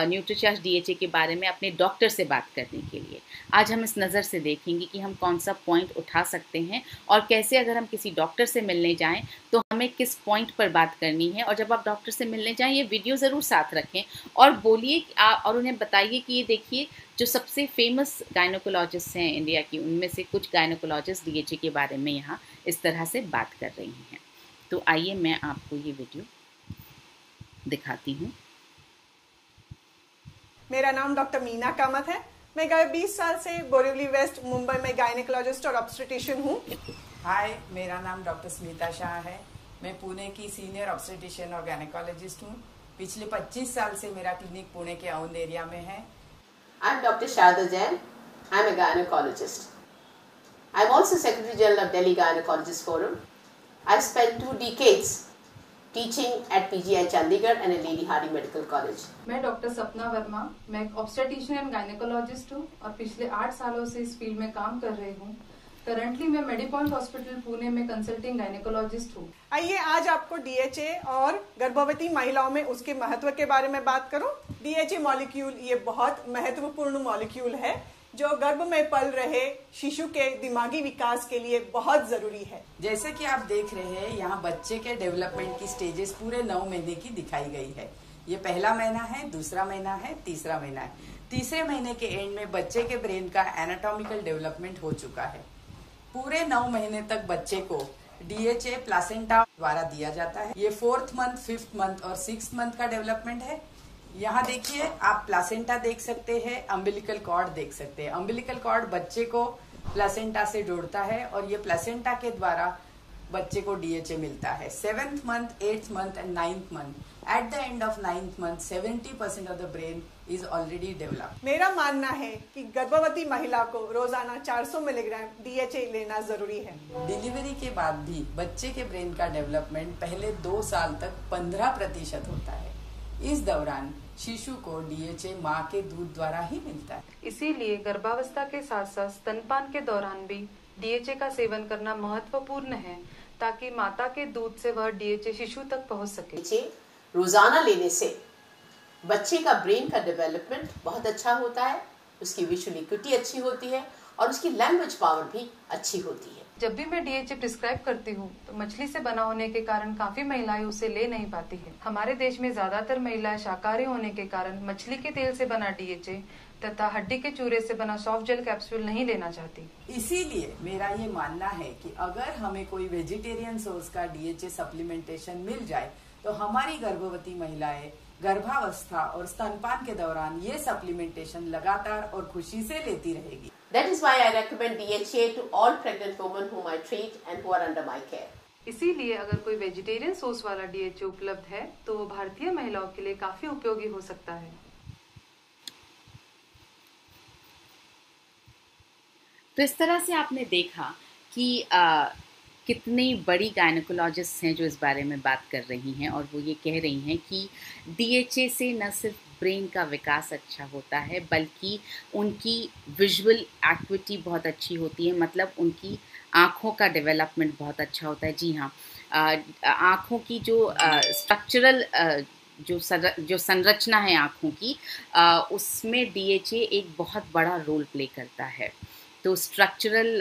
Speaker 3: न्यूट्रीचार्ज DHA के बारे में अपने डॉक्टर से बात करने के लिए। आज हम इस नज़र से देखेंगे कि हम कौन सा पॉइंट उठा सकते हैं और कैसे अगर हम किसी डॉक्टर से मिलने जाएं तो हमें किस पॉइंट पर बात करनी है। और जब आप डॉक्टर से मिलने जाएं ये वीडियो ज़रूर साथ रखें और बोलिए और उन्हें बताइए कि ये देखिए जो सबसे फेमस गायनेकोलॉजिस्ट हैं इंडिया की, उनमें से कुछ गायनेकोलॉजिस्ट DHA के बारे में यहाँ इस तरह से बात कर रही हैं। तो आइए मैं आपको ये वीडियो दिखाती हूँ।
Speaker 4: मेरा नाम डॉक्टर मीना कामत है। मैं गए 20 साल से बोरिवली वेस्ट मुंबई में गायनेकोलॉजिस्ट और ऑब्स्टेट्रिशियन हूँ।
Speaker 5: हाय, मेरा नाम डॉक्टर स्मिता शाह है। मैं पुणे की सीनियर ऑब्स्टेट्रिशियन और गायनेकोलॉजिस्ट हूँ। पिछले 25 साल से मेरा क्लिनिक पुणे के औंध एरिया में है।
Speaker 6: I'm Dr. Sharda Jain. I'm a gynecologist. I'm also Secretary General of Delhi Gynecologist Forum. I've spent 2 decades teaching at PGI Chandigarh and at Lady Hardy Medical College.
Speaker 7: मैं doctor सपना वर्मा, मैं एक obstetrician and gynaecologist हूँ और पिछले 8 सालों से इस फील्ड में काम कर रही हूँ। करंटली मैं मेडिपॉइंट हॉस्पिटल पुणे में कंसल्टिंग गायनेकोलॉजिस्ट हूँ।
Speaker 4: आइए आज आपको DHA और गर्भवती महिलाओं में उसके महत्व के बारे में बात करूं। DHA मॉलिक्यूल ये बहुत महत्वपूर्ण मॉलिक्यूल है जो गर्भ में पल रहे शिशु के दिमागी विकास के लिए बहुत जरूरी है।
Speaker 5: जैसे कि आप देख रहे हैं, यहाँ बच्चे के डेवलपमेंट की स्टेजेस पूरे 9 महीने की दिखाई गई है। ये पहला महीना है, दूसरा महीना है, तीसरा महीना है। तीसरे महीने के एंड में बच्चे के ब्रेन का एनाटॉमिकल डेवलपमेंट हो चुका है। पूरे 9 महीने तक बच्चे को DHA प्लासेंटा द्वारा दिया जाता है। ये 4th मंथ, 5th मंथ और 6th मंथ का डेवलपमेंट है। यहाँ देखिए, आप प्लासेंटा देख सकते हैं, अम्बिलिकल कॉर्ड देख सकते हैं। अम्बिलिकल कॉर्ड बच्चे को प्लासेंटा से जोड़ता है और ये प्लासेंटा के द्वारा बच्चे को DHA मिलता है। 7th month, 8th month and 9th month. At the end of 9th month 70% of the brain is already developed.
Speaker 4: मेरा मानना है कि गर्भवती महिला को रोजाना 400 मिलीग्राम DHA लेना जरूरी है।
Speaker 5: डिलीवरी के बाद भी बच्चे के ब्रेन का डेवलपमेंट पहले 2 साल तक 15% होता है। इस दौरान शिशु को DHA माँ के दूध द्वारा ही मिलता है।
Speaker 7: इसीलिए गर्भावस्था के साथ साथ स्तनपान के दौरान भी DHA का सेवन करना महत्वपूर्ण है ताकि माता के दूध से वह DHA शिशु तक पहुंच सके।
Speaker 6: DHA रोजाना लेने से बच्चे का ब्रेन का डेवलपमेंट बहुत अच्छा होता है, उसकी विजुअल इक्विटी अच्छी होती है और उसकी लैंग्वेज पावर भी अच्छी होती है।
Speaker 7: जब भी मैं DHA प्रिस्क्राइब करती हूँ तो मछली से बना होने के कारण काफी महिलाएं उसे ले नहीं पाती है। हमारे देश में ज्यादातर महिलाएं शाकाहारी होने के कारण मछली के तेल से बना DHA तथा हड्डी के चूरे से बना सॉफ्ट जेल कैप्सूल नहीं लेना चाहती।
Speaker 5: इसीलिए मेरा ये मानना है कि अगर हमें कोई वेजिटेरियन सोर्स का DHA सप्लीमेंटेशन मिल जाए तो हमारी गर्भवती महिलाएं गर्भावस्था और स्तनपान के दौरान ये सप्लीमेंटेशन लगातार और खुशी से लेती रहेगी।
Speaker 6: That is why I recommend DHA to all pregnant women whom I treat and who are under my care.
Speaker 7: इसीलिए अगर कोई वेजिटेरियन सोर्स वाला DHA उपलब्ध है तो वो भारतीय महिलाओं के लिए काफी उपयोगी हो सकता है।
Speaker 3: तो इस तरह से आपने देखा कि कितनी बड़ी गायनेकोलॉजिस्ट हैं जो इस बारे में बात कर रही हैं और वो ये कह रही हैं कि DHA से न सिर्फ ब्रेन का विकास अच्छा होता है बल्कि उनकी विजुअल एक्टिविटी बहुत अच्छी होती है, मतलब उनकी आँखों का डेवलपमेंट बहुत अच्छा होता है। जी हाँ, आँखों की जो स्ट्रक्चरल जो संरचना है आँखों की, उसमें DHA एक बहुत बड़ा रोल प्ले करता है। तो स्ट्रक्चरल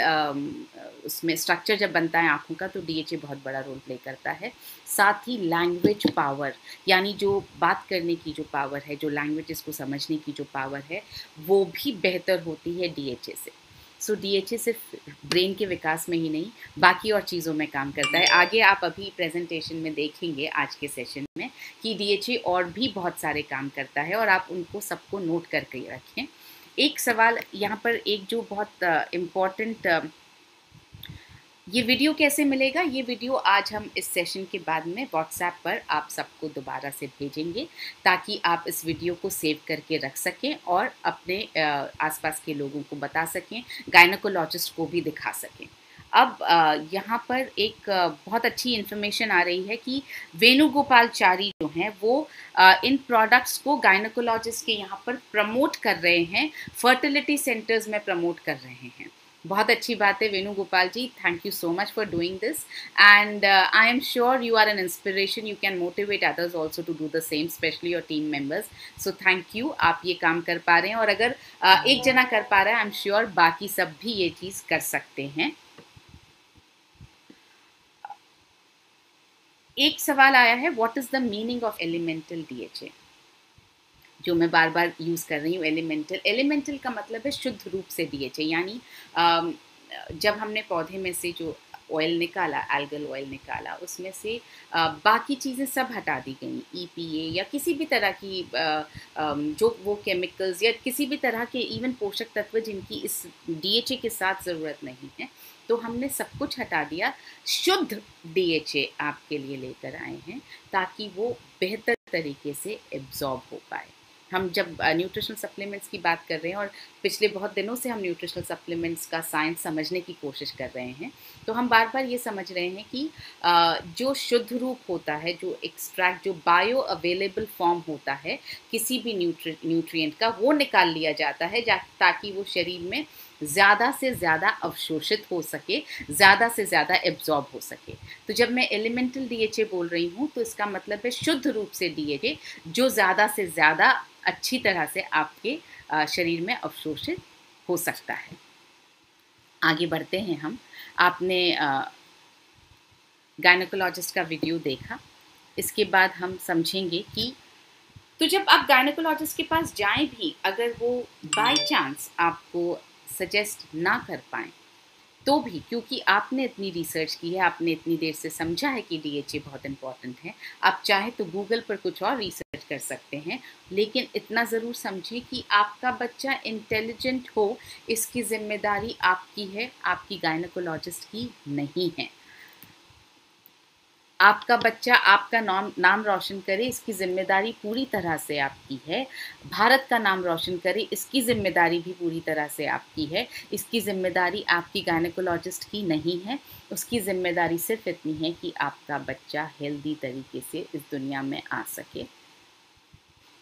Speaker 3: उसमें स्ट्रक्चर जब बनता है आँखों का तो DHA बहुत बड़ा रोल प्ले करता है। साथ ही लैंग्वेज पावर, यानी जो बात करने की जो पावर है, जो लैंग्वेजेस को समझने की जो पावर है, वो भी बेहतर होती है DHA से। सो DHA सिर्फ ब्रेन के विकास में ही नहीं, बाकी और चीज़ों में काम करता है। आगे आप अभी प्रेजेंटेशन में देखेंगे आज के सेशन में कि DHA और भी बहुत सारे काम करता है और आप उनको सबको नोट करके रखें। एक सवाल यहाँ पर, एक जो बहुत इम्पॉर्टेंट, ये वीडियो कैसे मिलेगा? ये वीडियो आज हम इस सेशन के बाद में व्हाट्सएप पर आप सबको दोबारा से भेजेंगे ताकि आप इस वीडियो को सेव करके रख सकें और अपने आसपास के लोगों को बता सकें, गायनेकोलॉजिस्ट को भी दिखा सकें। अब यहाँ पर एक बहुत अच्छी इन्फॉर्मेशन आ रही है कि वेणुगोपालचारी जो हैं वो इन प्रोडक्ट्स को गायनेकोलॉजिस्ट के यहाँ पर प्रमोट कर रहे हैं, फर्टिलिटी सेंटर्स में प्रमोट कर रहे हैं। बहुत अच्छी बात है Venugopal ji, thank you so much for doing this and I am sure you are an inspiration, you can motivate others also to do the same, specially your team members. So thank you, आप ये काम कर पा रहे हैं और अगर एक जना कर पा रहा है, आई एम श्योर बाकी सब भी ये चीज़ कर सकते हैं। एक सवाल आया है, what is the meaning of elemental DHA, जो मैं बार बार यूज़ कर रही हूँ। एलिमेंटल का मतलब है शुद्ध रूप से DHA, यानी जब हमने पौधे में से जो ऑयल निकाला, एल्गल ऑयल निकाला, उसमें से बाकी चीज़ें सब हटा दी गई, EPA या किसी भी तरह की जो वो केमिकल्स या किसी भी तरह के इवन पोषक तत्व जिनकी इस DHA के साथ ज़रूरत नहीं है, तो हमने सब कुछ हटा दिया। शुद्ध DHA आपके लिए लेकर आए हैं ताकि वो बेहतर तरीके से एब्जॉर्ब हो पाए। हम जब न्यूट्रिशनल सप्लीमेंट्स की बात कर रहे हैं और पिछले बहुत दिनों से हम न्यूट्रिशनल सप्लीमेंट्स का साइंस समझने की कोशिश कर रहे हैं, तो हम बार बार ये समझ रहे हैं कि जो शुद्ध रूप होता है, जो एक्सट्रैक्ट, जो बायो अवेलेबल फॉर्म होता है किसी भी न्यूट्रिएंट का, वो निकाल लिया जाता है ताकि वो शरीर में ज़्यादा से ज़्यादा अवशोषित हो सके, ज़्यादा से ज़्यादा एब्जॉर्ब हो सके। तो जब मैं एलिमेंटल DHA बोल रही हूँ तो इसका मतलब है शुद्ध रूप से DHA जो ज़्यादा से ज़्यादा अच्छी तरह से आपके शरीर में अवशोषित हो सकता है। आगे बढ़ते हैं हम। आपने गायनेकोलॉजिस्ट का वीडियो देखा, इसके बाद हम समझेंगे कि तो जब आप गायनेकोलॉजिस्ट के पास जाएं भी, अगर वो बाय चांस आपको सजेस्ट ना कर पाएँ तो भी, क्योंकि आपने इतनी रिसर्च की है, आपने इतनी देर से समझा है कि DHA बहुत इम्पॉर्टेंट है, आप चाहे तो गूगल पर कुछ और रिसर्च कर सकते हैं, लेकिन इतना ज़रूर समझें कि आपका बच्चा इंटेलिजेंट हो, इसकी जिम्मेदारी आपकी है, आपकी गायनेकोलॉजिस्ट की नहीं है। आपका बच्चा आपका नाम रोशन करे, इसकी जिम्मेदारी पूरी तरह से आपकी है। भारत का नाम रोशन करे, इसकी जिम्मेदारी भी पूरी तरह से आपकी है। इसकी जिम्मेदारी आपकी गायनेकोलॉजिस्ट की नहीं है। उसकी जिम्मेदारी सिर्फ इतनी है कि आपका बच्चा हेल्दी तरीके से इस दुनिया में आ सके।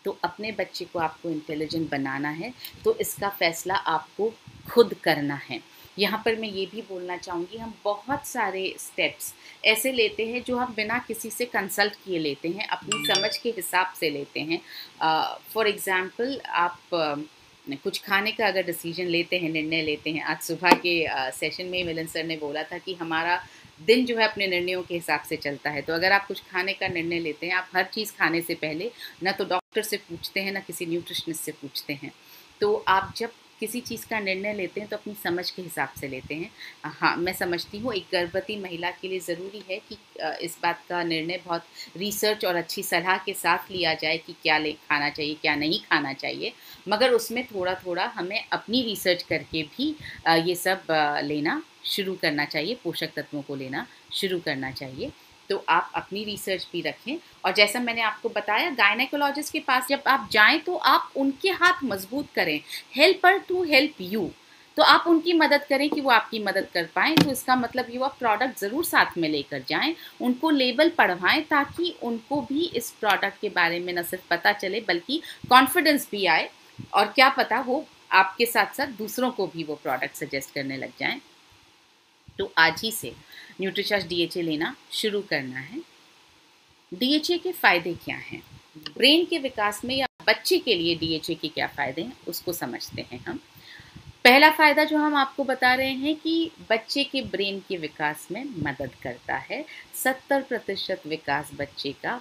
Speaker 3: तो अपने बच्चे को आपको इंटेलिजेंट बनाना है तो इसका फ़ैसला आपको खुद करना है। यहाँ पर मैं ये भी बोलना चाहूँगी, हम बहुत सारे स्टेप्स ऐसे लेते हैं जो हम बिना किसी से कंसल्ट किए लेते हैं, अपनी समझ के हिसाब से लेते हैं। फॉर एग्ज़ाम्पल, आप कुछ खाने का अगर डिसीजन लेते हैं, निर्णय लेते हैं। आज सुबह के सेशन में मिलन सर ने बोला था कि हमारा दिन जो है अपने निर्णयों के हिसाब से चलता है। तो अगर आप कुछ खाने का निर्णय लेते हैं, आप हर चीज़ खाने से पहले ना तो डॉक्टर से पूछते हैं, ना किसी न्यूट्रिशनिस्ट से पूछते हैं। तो आप जब किसी चीज़ का निर्णय लेते हैं तो अपनी समझ के हिसाब से लेते हैं। हाँ, मैं समझती हूँ एक गर्भवती महिला के लिए ज़रूरी है कि इस बात का निर्णय बहुत रिसर्च और अच्छी सलाह के साथ लिया जाए कि क्या खाना चाहिए, क्या नहीं खाना चाहिए, मगर उसमें थोड़ा थोड़ा हमें अपनी रिसर्च करके भी ये सब लेना शुरू करना चाहिए, पोषक तत्वों को लेना शुरू करना चाहिए। तो आप अपनी रिसर्च भी रखें। और जैसा मैंने आपको बताया, गायनेकोलॉजिस्ट के पास जब आप जाएं तो आप उनके हाथ मजबूत करें, हेल्पर टू हेल्प यू। तो आप उनकी मदद करें कि वो आपकी मदद कर पाएँ। तो इसका मतलब ये, आप प्रोडक्ट ज़रूर साथ में लेकर जाएं, उनको लेबल पढ़वाएं ताकि उनको भी इस प्रोडक्ट के बारे में न सिर्फ पता चले बल्कि कॉन्फिडेंस भी आए, और क्या पता वो आपके साथ साथ दूसरों को भी वो प्रोडक्ट सजेस्ट करने लग जाएँ। तो आज ही से न्यूट्रीचार्ज DHA लेना शुरू करना है। DHA के फ़ायदे क्या हैं, ब्रेन के विकास में या बच्चे के लिए DHA के क्या फ़ायदे हैं, उसको समझते हैं हम। पहला फ़ायदा जो हम आपको बता रहे हैं कि बच्चे के ब्रेन के विकास में मदद करता है। 70% विकास बच्चे का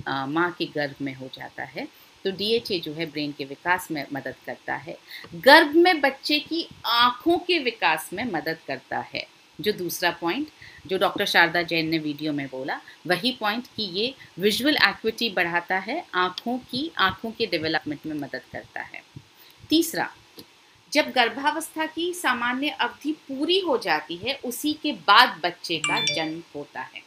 Speaker 3: माँ के गर्भ में हो जाता है। तो DHA जो है ब्रेन के विकास में मदद करता है। गर्भ में बच्चे की आँखों के विकास में मदद करता है। जो दूसरा पॉइंट जो डॉक्टर शारदा जैन ने वीडियो में बोला, वही पॉइंट कि ये विजुअल एक्टिविटी बढ़ाता है, आँखों के डेवलपमेंट में मदद करता है। तीसरा, जब गर्भावस्था की सामान्य अवधि पूरी हो जाती है, उसी के बाद बच्चे का जन्म होता है।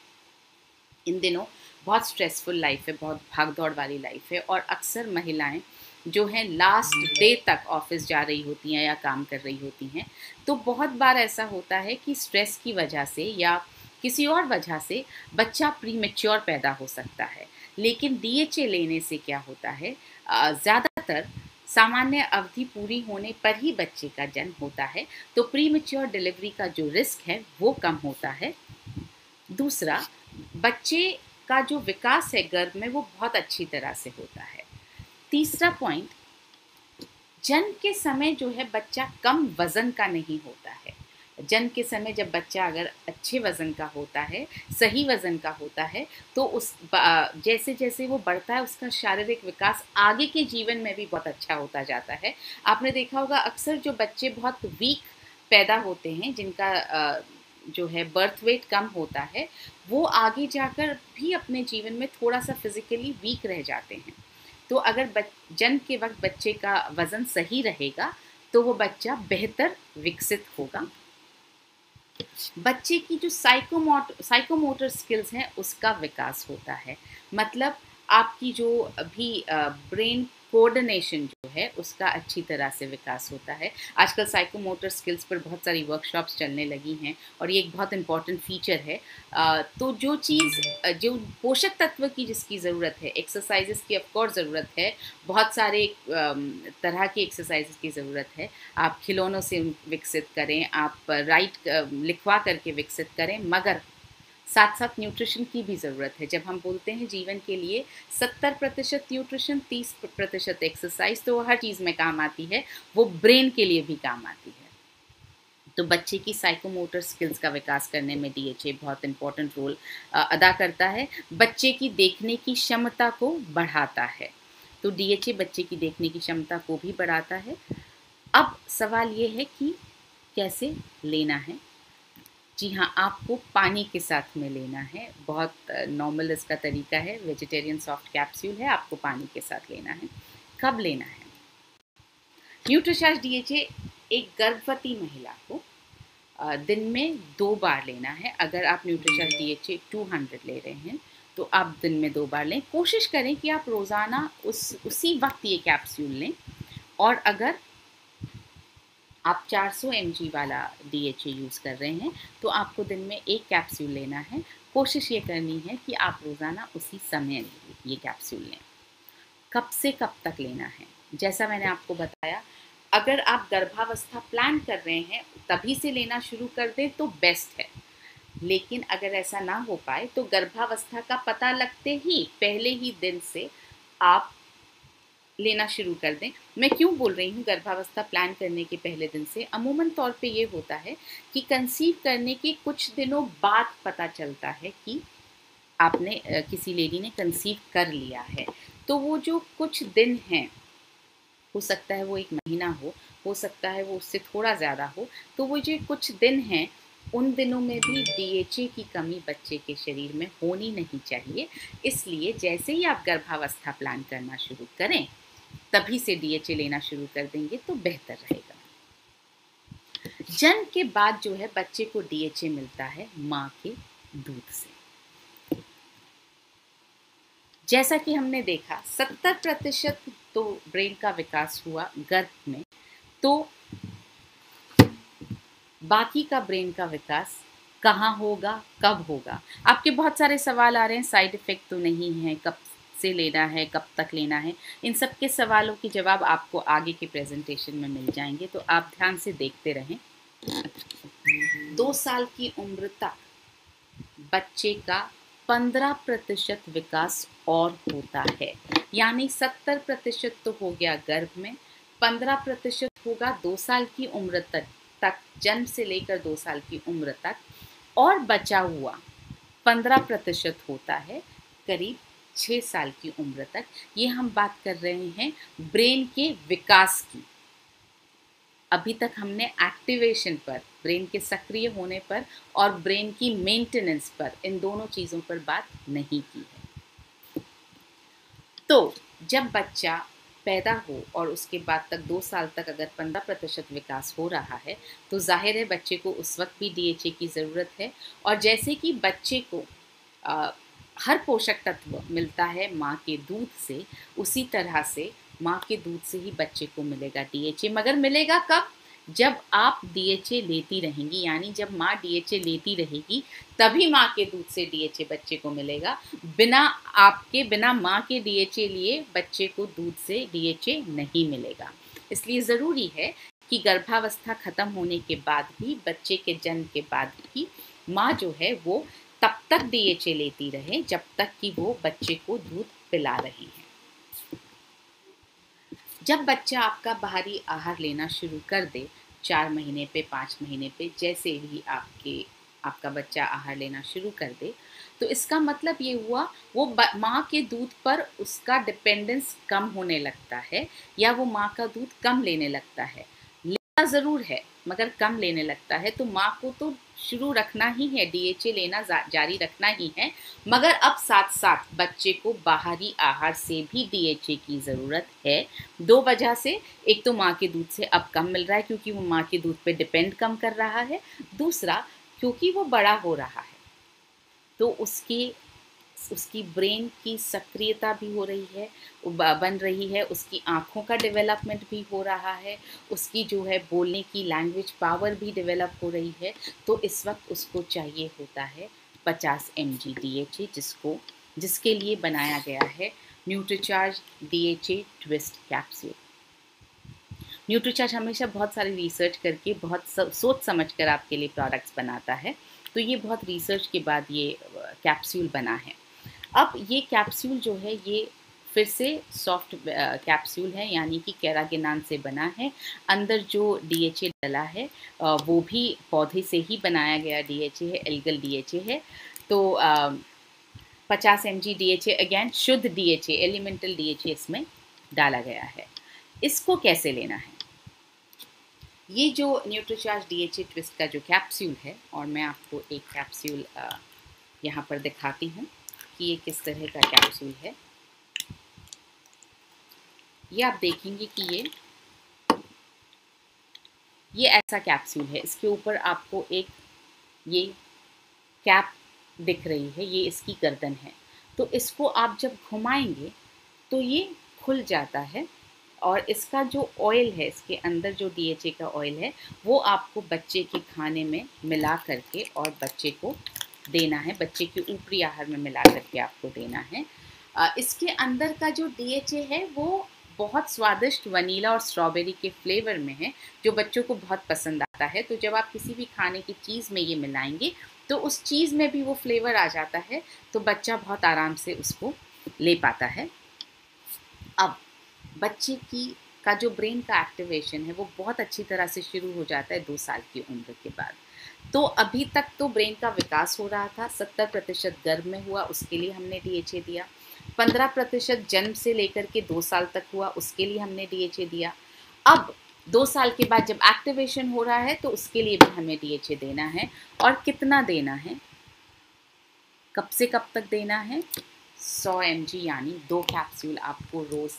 Speaker 3: इन दिनों बहुत स्ट्रेसफुल लाइफ है, बहुत भागदौड़ वाली लाइफ है, और अक्सर महिलाएं जो हैं लास्ट डे तक ऑफिस जा रही होती हैं या काम कर रही होती हैं। तो बहुत बार ऐसा होता है कि स्ट्रेस की वजह से या किसी और वजह से बच्चा प्रीमेच्योर पैदा हो सकता है। लेकिन DHA लेने से क्या होता है, ज़्यादातर सामान्य अवधि पूरी होने पर ही बच्चे का जन्म होता है। तो प्रीमेच्योर डिलीवरी का जो रिस्क है वो कम होता है। दूसरा, बच्चे का जो विकास है गर्भ में वो बहुत अच्छी तरह से होता है। तीसरा पॉइंट, जन्म के समय जो है बच्चा कम वज़न का नहीं होता है। जन्म के समय जब बच्चा अगर अच्छे वज़न का होता है, सही वज़न का होता है, तो उस जैसे जैसे वो बढ़ता है उसका शारीरिक विकास आगे के जीवन में भी बहुत अच्छा होता जाता है। आपने देखा होगा अक्सर जो बच्चे बहुत वीक पैदा होते हैं, जिनका जो है बर्थ वेट कम होता है, वो आगे जाकर भी अपने जीवन में थोड़ा सा फिजिकली वीक रह जाते हैं। तो अगर जन्म के वक्त बच्चे का वज़न सही रहेगा तो वो बच्चा बेहतर विकसित होगा। बच्चे की जो साइकोमोटर स्किल्स हैं उसका विकास होता है, मतलब आपकी जो भी ब्रेन कोऑर्डिनेशन जो है उसका अच्छी तरह से विकास होता है। आजकल साइकोमोटर स्किल्स पर बहुत सारी वर्कशॉप्स चलने लगी हैं और ये एक बहुत इम्पॉर्टेंट फीचर है। तो जो चीज़ जो पोषक तत्व की जिसकी ज़रूरत है, एक्सरसाइजेस की ऑफकोर्स ज़रूरत है, बहुत सारे तरह की एक्सरसाइजेस की ज़रूरत है। आप खिलौनों से विकसित करें, आप लिखवा करके विकसित करें, मगर साथ साथ न्यूट्रिशन की भी ज़रूरत है। जब हम बोलते हैं जीवन के लिए 70% न्यूट्रिशन, 30% एक्सरसाइज, तो वो हर चीज़ में काम आती है, वो ब्रेन के लिए भी काम आती है। तो बच्चे की साइकोमोटर स्किल्स का विकास करने में DHA बहुत इम्पोर्टेंट रोल अदा करता है। बच्चे की देखने की क्षमता को बढ़ाता है, तो DHA बच्चे की देखने की क्षमता को भी बढ़ाता है। अब सवाल ये है कि कैसे लेना है। जी हाँ, आपको पानी के साथ में लेना है। बहुत नॉर्मल इसका तरीका है, वेजिटेरियन सॉफ्ट कैप्सूल है, आपको पानी के साथ लेना है। कब लेना है? न्यूट्रीचार्ज DHA एक गर्भवती महिला को दिन में 2 बार लेना है। अगर आप न्यूट्रीचार्ज DHA 200 ले रहे हैं तो आप दिन में 2 बार लें। कोशिश करें कि आप रोज़ाना उसी वक्त ये कैप्सूल लें, और अगर आप 400 mg वाला DHA यूज़ कर रहे हैं तो आपको दिन में 1 कैप्सूल लेना है। कोशिश ये करनी है कि आप रोज़ाना उसी समय ये कैप्सूल लें। कब से कब तक लेना है? जैसा मैंने आपको बताया, अगर आप गर्भावस्था प्लान कर रहे हैं तभी से लेना शुरू कर दें तो बेस्ट है, लेकिन अगर ऐसा ना हो पाए तो गर्भावस्था का पता लगते ही पहले ही दिन से आप लेना शुरू कर दें। मैं क्यों बोल रही हूँ गर्भावस्था प्लान करने के पहले दिन से? अमूमन तौर पे ये होता है कि कंसीव करने के कुछ दिनों बाद पता चलता है कि आपने किसी लेडी ने कंसीव कर लिया है। तो वो जो कुछ दिन हैं, हो सकता है वो 1 महीना हो सकता है वो उससे थोड़ा ज़्यादा हो, तो वो जो कुछ दिन हैं उन दिनों में भी DHA की कमी बच्चे के शरीर में होनी नहीं चाहिए। इसलिए जैसे ही आप गर्भावस्था प्लान करना शुरू करें तभी से DHA लेना शुरू कर देंगे तो बेहतर रहेगा। जन्म के बाद जो है बच्चे को DHA मिलता है माँ के दूध से। जैसा कि हमने देखा 70% तो ब्रेन का विकास हुआ गर्भ में, तो बाकी का ब्रेन का विकास कहाँ होगा, कब होगा? आपके बहुत सारे सवाल आ रहे हैं, साइड इफ़ेक्ट तो नहीं है, कब से लेना है, कब तक लेना है? इन सब के सवालों के जवाब आपको आगे के प्रेजेंटेशन में मिल जाएंगे, तो आप ध्यान से देखते रहें। 2 साल की उम्र तक बच्चे का 15% विकास और होता है, यानी 70% तो हो गया गर्भ में, 15% होगा 2 साल की उम्र तक, जन्म से लेकर 2 साल की उम्र तक, और बचा हुआ 15% होता है करीब 6 साल की उम्र तक। ये हम बात कर रहे हैं ब्रेन के विकास की। अभी तक हमने एक्टिवेशन पर, ब्रेन के सक्रिय होने पर और ब्रेन की मेंटेनेंस पर, इन दोनों चीज़ों पर बात नहीं की है। तो जब बच्चा पैदा हो और उसके बाद तक 2 साल तक अगर 15% विकास हो रहा है तो जाहिर है बच्चे को उस वक्त भी DHA की ज़रूरत है। और जैसे कि बच्चे को हर पोषक तत्व मिलता है माँ के दूध से, उसी तरह से माँ के दूध से ही बच्चे को मिलेगा DHA। मगर मिलेगा कब? जब आप DHA लेती रहेंगी, यानी जब माँ DHA लेती रहेगी तभी माँ के दूध से DHA बच्चे को मिलेगा। बिना माँ के DHA लिए बच्चे को दूध से DHA नहीं मिलेगा। इसलिए ज़रूरी है कि गर्भावस्था ख़त्म होने के बाद भी, बच्चे के जन्म के बाद भी माँ जो है वो तब तक DHA लेती रहे जब तक कि वो बच्चे को दूध पिला रही है। जब बच्चा आपका बाहरी आहार लेना शुरू कर दे, 4 महीने पे, 5 महीने पे, जैसे भी आपका बच्चा आहार लेना शुरू कर दे, तो इसका मतलब ये हुआ वो माँ के दूध पर उसका डिपेंडेंस कम होने लगता है, या वो माँ का दूध कम लेने लगता है। लेना ज़रूर है मगर कम लेने लगता है। तो माँ को तो शुरू रखना ही है, DHA लेना जारी रखना ही है, मगर अब साथ साथ बच्चे को बाहरी आहार से भी DHA की ज़रूरत है। 2 वजह से, एक तो माँ के दूध से अब कम मिल रहा है क्योंकि वो माँ के दूध पे डिपेंड कम कर रहा है, दूसरा क्योंकि वो बड़ा हो रहा है तो उसकी ब्रेन की सक्रियता भी हो रही है, बन रही है, उसकी आँखों का डेवलपमेंट भी हो रहा है, उसकी जो है बोलने की लैंग्वेज पावर भी डेवलप हो रही है। तो इस वक्त उसको चाहिए होता है 50 mg DHA, जिसके लिए बनाया गया है Nutricharge DHA twist capsule. Nutricharge हमेशा बहुत सारी रिसर्च करके बहुत सोच समझ कर आपके लिए प्रोडक्ट्स बनाता है, तो ये बहुत रिसर्च के बाद ये कैप्सूल बना है। अब ये कैप्सूल जो है ये फिर से सॉफ्ट कैप्सूल है, यानी कि कैरागिनान से बना है। अंदर जो DHA डला है वो भी पौधे से ही बनाया गया DHA है, एल्गल DHA है। तो 50 mg DHA, अगेन शुद्ध DHA, एलिमेंटल DHA इसमें डाला गया है। इसको कैसे लेना है? ये जो न्यूट्रीचार्ज DHA ट्विस्ट का जो कैप्सूल है, और मैं आपको एक कैप्सूल यहाँ पर दिखाती हूँ कि ये किस तरह का कैप्सूल है। ये आप देखेंगे कि ये ऐसा कैप्सूल है। इसके ऊपर आपको एक ये कैप दिख रही है, ये इसकी गर्दन है। तो इसको आप जब घुमाएंगे तो ये खुल जाता है, और इसका जो ऑयल है, इसके अंदर जो DHA का ऑयल है, वो आपको बच्चे के खाने में मिला करके और बच्चे को देना है, बच्चे के ऊपरी आहार में मिला करके आपको देना है। इसके अंदर का जो DHA है वो बहुत स्वादिष्ट वनीला और स्ट्रॉबेरी के फ्लेवर में है, जो बच्चों को बहुत पसंद आता है। तो जब आप किसी भी खाने की चीज़ में ये मिलाएंगे तो उस चीज़ में भी वो फ्लेवर आ जाता है, तो बच्चा बहुत आराम से उसको ले पाता है। अब बच्चे का जो ब्रेन का एक्टिवेशन है वो बहुत अच्छी तरह से शुरू हो जाता है 2 साल की उम्र के बाद। तो अभी तक तो ब्रेन का विकास हो रहा था, 70% गर्भ में हुआ, उसके लिए हमने DHA दिया। 15% जन्म से लेकर के 2 साल तक हुआ, उसके लिए हमने DHA दिया। अब 2 साल के बाद जब एक्टिवेशन हो रहा है तो उसके लिए भी हमें DHA देना है। और कितना देना है, कब से कब तक देना है? 100 mg, यानी 2 कैप्सूल आपको रोज़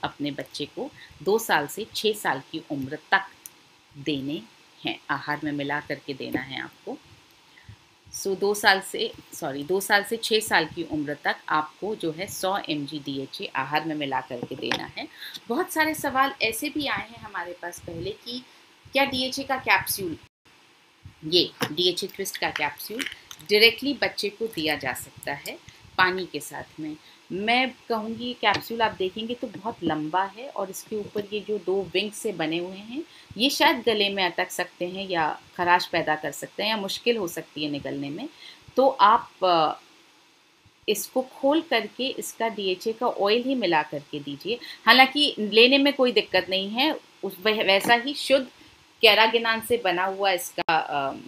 Speaker 3: अपने बच्चे को 2 साल से 6 साल की उम्र तक देने हैं, आहार में मिला करके देना है आपको। 2 साल से 6 साल की उम्र तक आपको जो है 100 mg DHA आहार में मिला करके देना है। बहुत सारे सवाल ऐसे भी आए हैं हमारे पास पहले कि क्या DHA का कैप्सूल, ये DHA ट्विस्ट का कैप्सूल डायरेक्टली बच्चे को दिया जा सकता है पानी के साथ में? मैं कहूँगी कैप्सूल आप देखेंगे तो बहुत लंबा है, और इसके ऊपर ये जो 2 विंग से बने हुए हैं, ये शायद गले में अटक सकते हैं या खराश पैदा कर सकते हैं या मुश्किल हो सकती है निगलने में। तो आप इसको खोल करके इसका DHA का ऑयल ही मिला करके दीजिए। हालांकि लेने में कोई दिक्कत नहीं है, वैसा ही शुद्ध कैरागिनान से बना हुआ इसका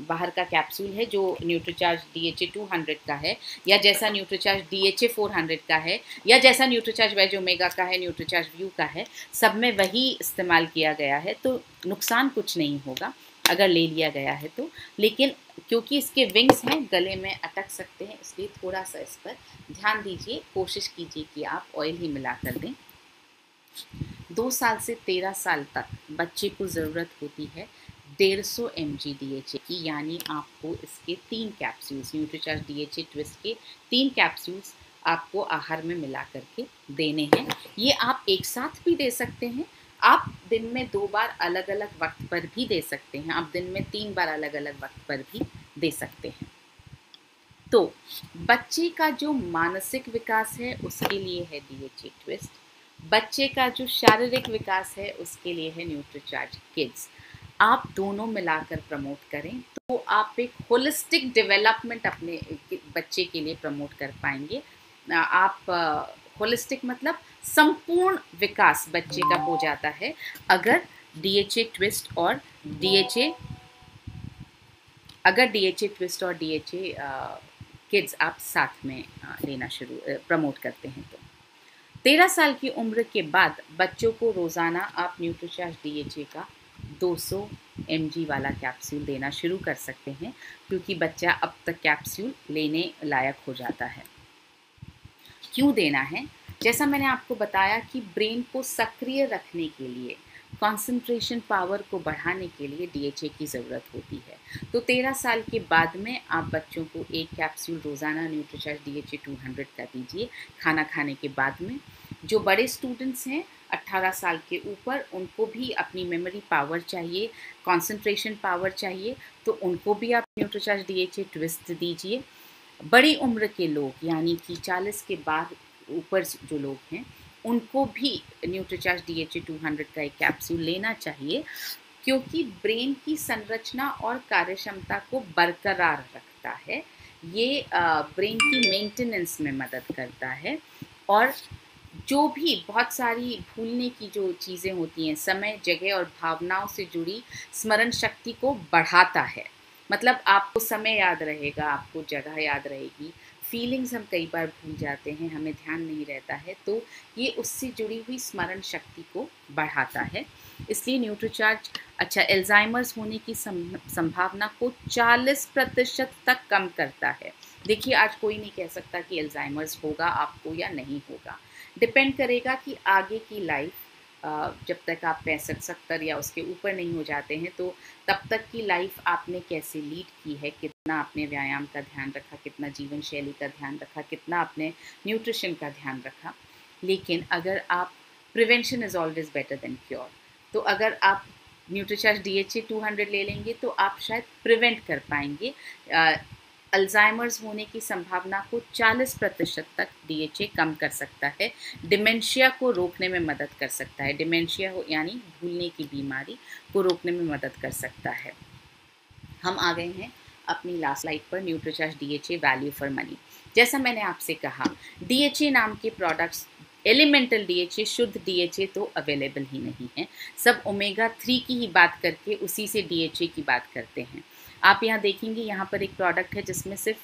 Speaker 3: बाहर का कैप्सूल है, जो न्यूट्रीचार्ज DHA 200 का है, या जैसा न्यूट्रीचार्ज DHA 400 का है, या जैसा न्यूट्रीचार्ज वेज ओमेगा का है, न्यूट्रीचार्ज व्यू का है, सब में वही इस्तेमाल किया गया है। तो नुकसान कुछ नहीं होगा अगर ले लिया गया है तो। लेकिन क्योंकि इसके विंग्स हैं, गले में अटक सकते हैं, इसलिए थोड़ा सा इस पर ध्यान दीजिए, कोशिश कीजिए कि आप ऑयल ही मिला कर दें। 2 साल से 13 साल तक बच्चे को ज़रूरत होती है 150 mg DHA की, यानी आपको इसके 3 कैप्सूल्स, न्यूट्रीचार्ज DHA ट्विस्ट के 3 कैप्सूल्स आपको आहार में मिला करके देने हैं। ये आप एक साथ भी दे सकते हैं, आप दिन में 2 बार अलग अलग वक्त पर भी दे सकते हैं, आप दिन में 3 बार अलग अलग वक्त पर भी दे सकते हैं। तो बच्चे का जो मानसिक विकास है उसके लिए है DHA ट्विस्ट, बच्चे का जो शारीरिक विकास है उसके लिए है न्यूट्रीचार्ज किड्स। आप दोनों मिलाकर प्रमोट करें तो आप एक होलिस्टिक डेवलपमेंट अपने बच्चे के लिए प्रमोट कर पाएंगे। आप होलिस्टिक मतलब संपूर्ण विकास बच्चे का हो जाता है अगर DHA ट्विस्ट और DHA किड्स आप साथ में लेना प्रमोट करते हैं। तो 13 साल की उम्र के बाद बच्चों को रोज़ाना आप न्यूट्रीचार्ज DHA का 200 mg वाला कैप्सूल देना शुरू कर सकते हैं, क्योंकि बच्चा अब तक कैप्सूल लेने लायक हो जाता है। क्यों देना है? जैसा मैंने आपको बताया कि ब्रेन को सक्रिय रखने के लिए, कंसंट्रेशन पावर को बढ़ाने के लिए DHA की ज़रूरत होती है। तो 13 साल के बाद में आप बच्चों को एक कैप्सूल रोज़ाना न्यूट्रीचार्ज DHA 200 का दीजिए खाना खाने के बाद में। जो बड़े स्टूडेंट्स हैं 18 साल के ऊपर, उनको भी अपनी मेमोरी पावर चाहिए, कंसंट्रेशन पावर चाहिए, तो उनको भी आप न्यूट्रीचार्ज DHA ट्विस्ट दीजिए। बड़ी उम्र के लोग यानी कि 40 के बाद ऊपर जो लोग हैं, उनको भी न्यूट्रीचार्ज DHA 200 का एक कैप्सूल लेना चाहिए, क्योंकि ब्रेन की संरचना और कार्यक्षमता को बरकरार रखता है। ये ब्रेन की मेंटेनेंस में मदद करता है, और जो भी बहुत सारी भूलने की जो चीज़ें होती हैं, समय, जगह और भावनाओं से जुड़ी स्मरण शक्ति को बढ़ाता है। मतलब आपको समय याद रहेगा, आपको जगह याद रहेगी, फीलिंग्स हम कई बार भूल जाते हैं, हमें ध्यान नहीं रहता है, तो ये उससे जुड़ी हुई स्मरण शक्ति को बढ़ाता है। इसलिए न्यूट्रीचार्ज एल्जाइमर्स होने की संभावना को 40% तक कम करता है। देखिए, आज कोई नहीं कह सकता कि एल्जाइमर्स होगा आपको या नहीं होगा। डिपेंड करेगा कि आगे की लाइफ, जब तक आप 65-70 या उसके ऊपर नहीं हो जाते हैं, तो तब तक की लाइफ आपने कैसे लीड की है, कितना आपने व्यायाम का ध्यान रखा, कितना जीवन शैली का ध्यान रखा, कितना आपने न्यूट्रिशन का ध्यान रखा। लेकिन अगर आप, prevention is always better than cure, तो अगर आप न्यूट्रीचार्ज DHA 200 ले लेंगे तो आप शायद प्रिवेंट कर पाएंगे। अल्जाइमर्स होने की संभावना को 40% तक DHA कम कर सकता है। डिमेंशिया को रोकने में मदद कर सकता है। डिमेंशिया यानी भूलने की बीमारी को रोकने में मदद कर सकता है। हम आ गए हैं अपनी लास्ट स्लाइड पर, Nutricharge DHA value for money. जैसा मैंने आपसे कहा, DHA नाम के प्रोडक्ट्स, एलिमेंटल DHA, शुद्ध DHA तो अवेलेबल ही नहीं है। सब ओमेगा 3 की ही बात करके उसी से DHA की बात करते हैं। आप यहाँ देखेंगे, यहाँ पर एक प्रोडक्ट है जिसमें सिर्फ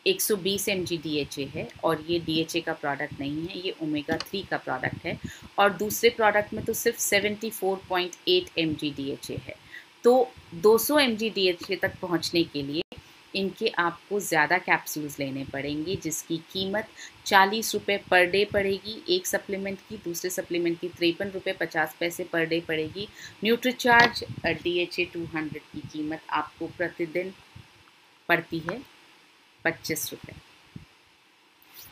Speaker 3: 120 mg DHA है, और ये DHA का प्रोडक्ट नहीं है, ये ओमेगा 3 का प्रोडक्ट है। और दूसरे प्रोडक्ट में तो सिर्फ 74.8 mg DHA है। तो 200 mg DHA तक पहुँचने के लिए इनके आपको ज़्यादा कैप्सूल्स लेने पड़ेंगे, जिसकी कीमत 40 रुपये पर डे पड़ेगी एक सप्लीमेंट की। दूसरे सप्लीमेंट की 53 रुपये 50 पैसे पर डे पड़ेगी। न्यूट्रीचार्ज DHA 200 की कीमत आपको प्रतिदिन पड़ती है 25 रुपये।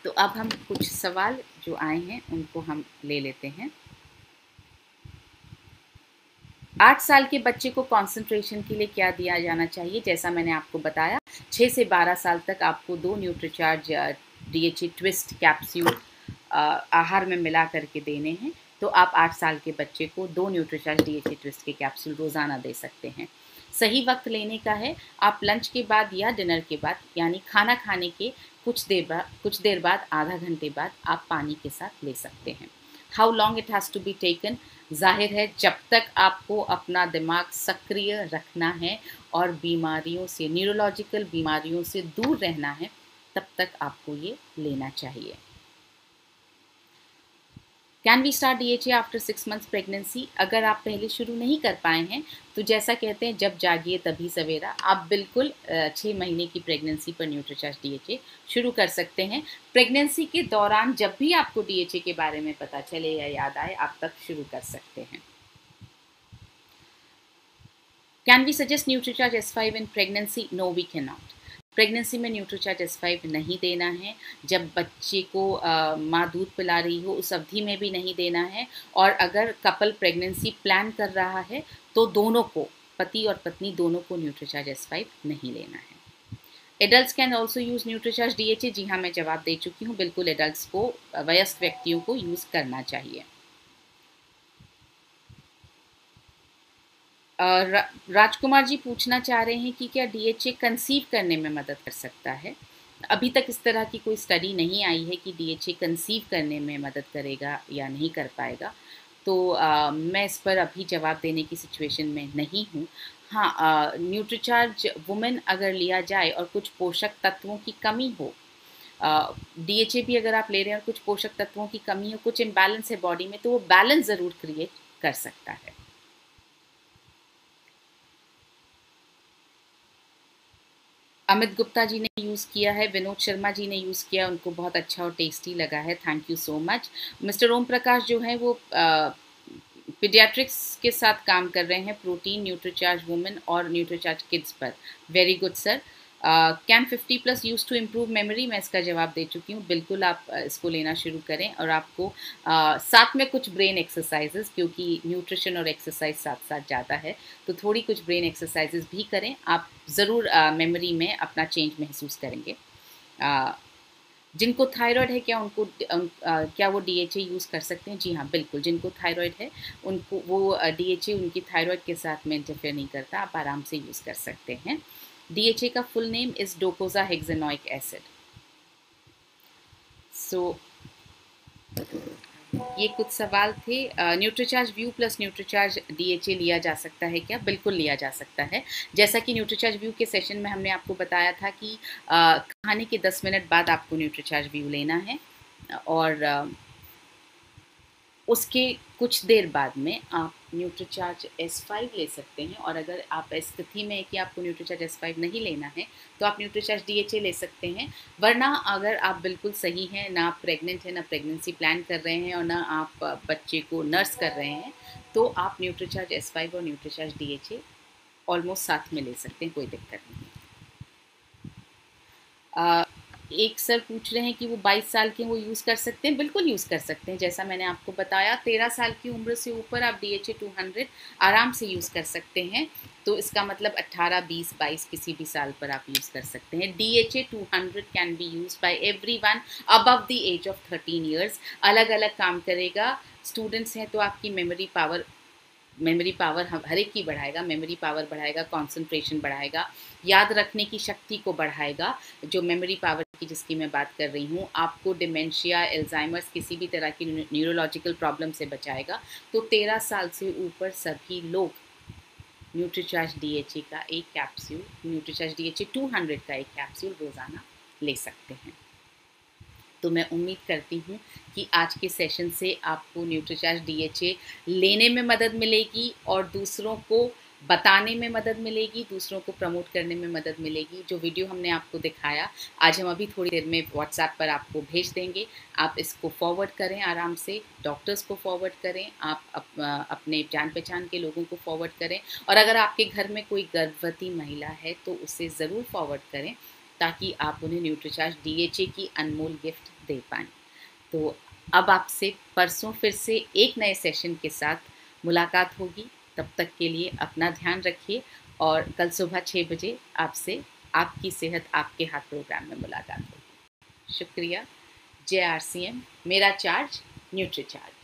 Speaker 3: तो अब हम कुछ सवाल जो आए हैं उनको हम ले लेते हैं। 8 साल के बच्चे को कंसंट्रेशन के लिए क्या दिया जाना चाहिए? जैसा मैंने आपको बताया, 6 से 12 साल तक आपको 2 न्यूट्रीचार्ज DHA ट्विस्ट कैप्सूल आहार में मिला करके देने हैं। तो आप 8 साल के बच्चे को 2 न्यूट्रीचार्ज DHA ट्विस्ट के कैप्सूल रोज़ाना दे सकते हैं। सही वक्त लेने का है, आप लंच के बाद या डिनर के बाद, यानी खाना खाने के कुछ देर बाद, आधा घंटे बाद आप पानी के साथ ले सकते हैं। How long it has to be taken? जाहिर है, जब तक आपको अपना दिमाग सक्रिय रखना है और बीमारियों से, न्यूरोलॉजिकल बीमारियों से दूर रहना है, तब तक आपको ये लेना चाहिए। Can we start DHA after 6 months pregnancy? अगर आप पहले शुरू नहीं कर पाए हैं तो जैसा कहते हैं, जब जागिए तभी सवेरा, आप बिल्कुल 6 महीने की प्रेगनेंसी पर न्यूट्रीचार्ज DHA शुरू कर सकते हैं। प्रेगनेंसी के दौरान जब भी आपको DHA के बारे में पता चले या याद आए, आप तक शुरू कर सकते हैं। Can we suggest Nutricharge S5 in pregnancy? No, we can not. Pregnancy में न्यूट्रीचार्ज S5 नहीं देना है। जब बच्चे को माँ दूध पिला रही हो उस अवधि में भी नहीं देना है। और अगर कपल प्रेगनेंसी प्लान कर रहा है तो दोनों को, पति और पत्नी दोनों को न्यूट्रीचार्ज S5 नहीं लेना है। Adults can also use Nutricharge DHA? जी हाँ, मैं जवाब दे चुकी हूँ। बिल्कुल एडल्ट्स को, वयस्क व्यक्तियों को यूज़ करना चाहिए। राजकुमार जी पूछना चाह रहे हैं कि क्या DHA कंसीव करने में मदद कर सकता है? अभी तक इस तरह की कोई स्टडी नहीं आई है कि DHA कंसीव करने में मदद करेगा या नहीं कर पाएगा, तो मैं इस पर अभी जवाब देने की सिचुएशन में नहीं हूँ। हाँ, न्यूट्रीचार्ज वुमेन अगर लिया जाए और कुछ पोषक तत्वों की कमी हो, DHA भी अगर आप ले रहे हैं और कुछ पोषक तत्वों की कमी हो, कुछ इम्बैलेंस है बॉडी में, तो वो बैलेंस ज़रूर क्रिएट कर सकता है। अमित गुप्ता जी ने यूज़ किया है, विनोद शर्मा जी ने यूज़ किया, उनको बहुत अच्छा और टेस्टी लगा है, thank you so much. Mister Om Prakash जो है वो पीडियाट्रिक्स के साथ काम कर रहे हैं, प्रोटीन, न्यूट्रीचार्ज वुमेन और न्यूट्रीचार्ज किड्स पर। Very good sir. Can 50+ use to improve memory? मैं इसका जवाब दे चुकी हूँ, बिल्कुल आप इसको लेना शुरू करें। और आपको साथ में कुछ ब्रेन एक्सरसाइजेस, क्योंकि न्यूट्रिशन और एक्सरसाइज साथ साथ जाता है, तो थोड़ी कुछ ब्रेन एक्सरसाइजेस भी करें, आप ज़रूर मेमोरी में अपना चेंज महसूस करेंगे। जिनको थायराइड है क्या उनको क्या वो DHA यूज़ कर सकते हैं? जी हाँ बिल्कुल, जिनको थायराइड है उनको वो DHA उनकी थायराइड के साथ में इंटरफेयर नहीं करता, आप आराम से यूज़ कर सकते हैं। DHA का फुल नेम इज़ डोकोसाहेक्सेनोइक एसिड। सो ये कुछ सवाल थे। Nutricharge view plus Nutricharge DHA लिया जा सकता है क्या? बिल्कुल लिया जा सकता है। जैसा कि न्यूट्रीचार्ज व्यू के सेशन में हमने आपको बताया था कि खाने के 10 मिनट बाद आपको न्यूट्रीचार्ज व्यू लेना है, और उसके कुछ देर बाद में आप न्यूट्रीचार्ज S5 ले सकते हैं। और अगर आप इस स्थिति में है कि आपको न्यूट्रीचार्ज S5 नहीं लेना है तो आप न्यूट्रीचार्ज DHA ले सकते हैं। वरना अगर आप बिल्कुल सही हैं, ना आप प्रेग्नेंट हैं, ना प्रेगनेंसी प्लान कर रहे हैं और ना आप बच्चे को नर्स कर रहे हैं, तो आप न्यूट्रीचार्ज S5 और न्यूट्रीचार्ज DHA ऑलमोस्ट साथ में ले सकते हैं, कोई दिक्कत नहीं। एक सर पूछ रहे हैं कि वो 22 साल के वो यूज़ कर सकते हैं? बिल्कुल यूज़ कर सकते हैं। जैसा मैंने आपको बताया, 13 साल की उम्र से ऊपर आप DHA 200 आराम से यूज़ कर सकते हैं। तो इसका मतलब 18, 20, 22 किसी भी साल पर आप यूज़ कर सकते हैं। DHA 200 can be use by everyone above the age of 13 years. अलग अलग काम करेगा। स्टूडेंट्स हैं तो आपकी मेमोरी पावर हर एक की बढ़ाएगा, मेमोरी पावर बढ़ाएगा, कंसंट्रेशन बढ़ाएगा, याद रखने की शक्ति को बढ़ाएगा। जो मेमोरी पावर की जिसकी मैं बात कर रही हूँ, आपको डिमेंशिया, एल्जाइमर्स, किसी भी तरह की न्यूरोलॉजिकल प्रॉब्लम से बचाएगा। तो 13 साल से ऊपर सभी लोग न्यूट्रीचार्ज DHA का एक कैप्सूल, न्यूट्रीचार्ज DHA 200 का एक कैप्सूल रोज़ाना ले सकते हैं। तो मैं उम्मीद करती हूँ कि आज के सेशन से आपको न्यूट्रीचार्ज DHA लेने में मदद मिलेगी और दूसरों को बताने में मदद मिलेगी, दूसरों को प्रमोट करने में मदद मिलेगी। जो वीडियो हमने आपको दिखाया आज हम अभी थोड़ी देर में व्हाट्सएप पर आपको भेज देंगे। आप इसको फॉरवर्ड करें आराम से, डॉक्टर्स को फॉरवर्ड करें, आप अपने जान पहचान के लोगों को फॉरवर्ड करें, और अगर आपके घर में कोई गर्भवती महिला है तो उसे ज़रूर फॉरवर्ड करें, ताकि आप उन्हें न्यूट्रीचार्ज DHA की अनमोल गिफ्ट दे पाएँ। तो अब आपसे परसों फिर से एक नए सेशन के साथ मुलाकात होगी। तब तक के लिए अपना ध्यान रखिए, और कल सुबह 6 बजे आपसे आपकी सेहत आपके हाथ प्रोग्राम में मुलाकात होगी। शुक्रिया। जय RCM, मेरा चार्ज न्यूट्रीचार्ज।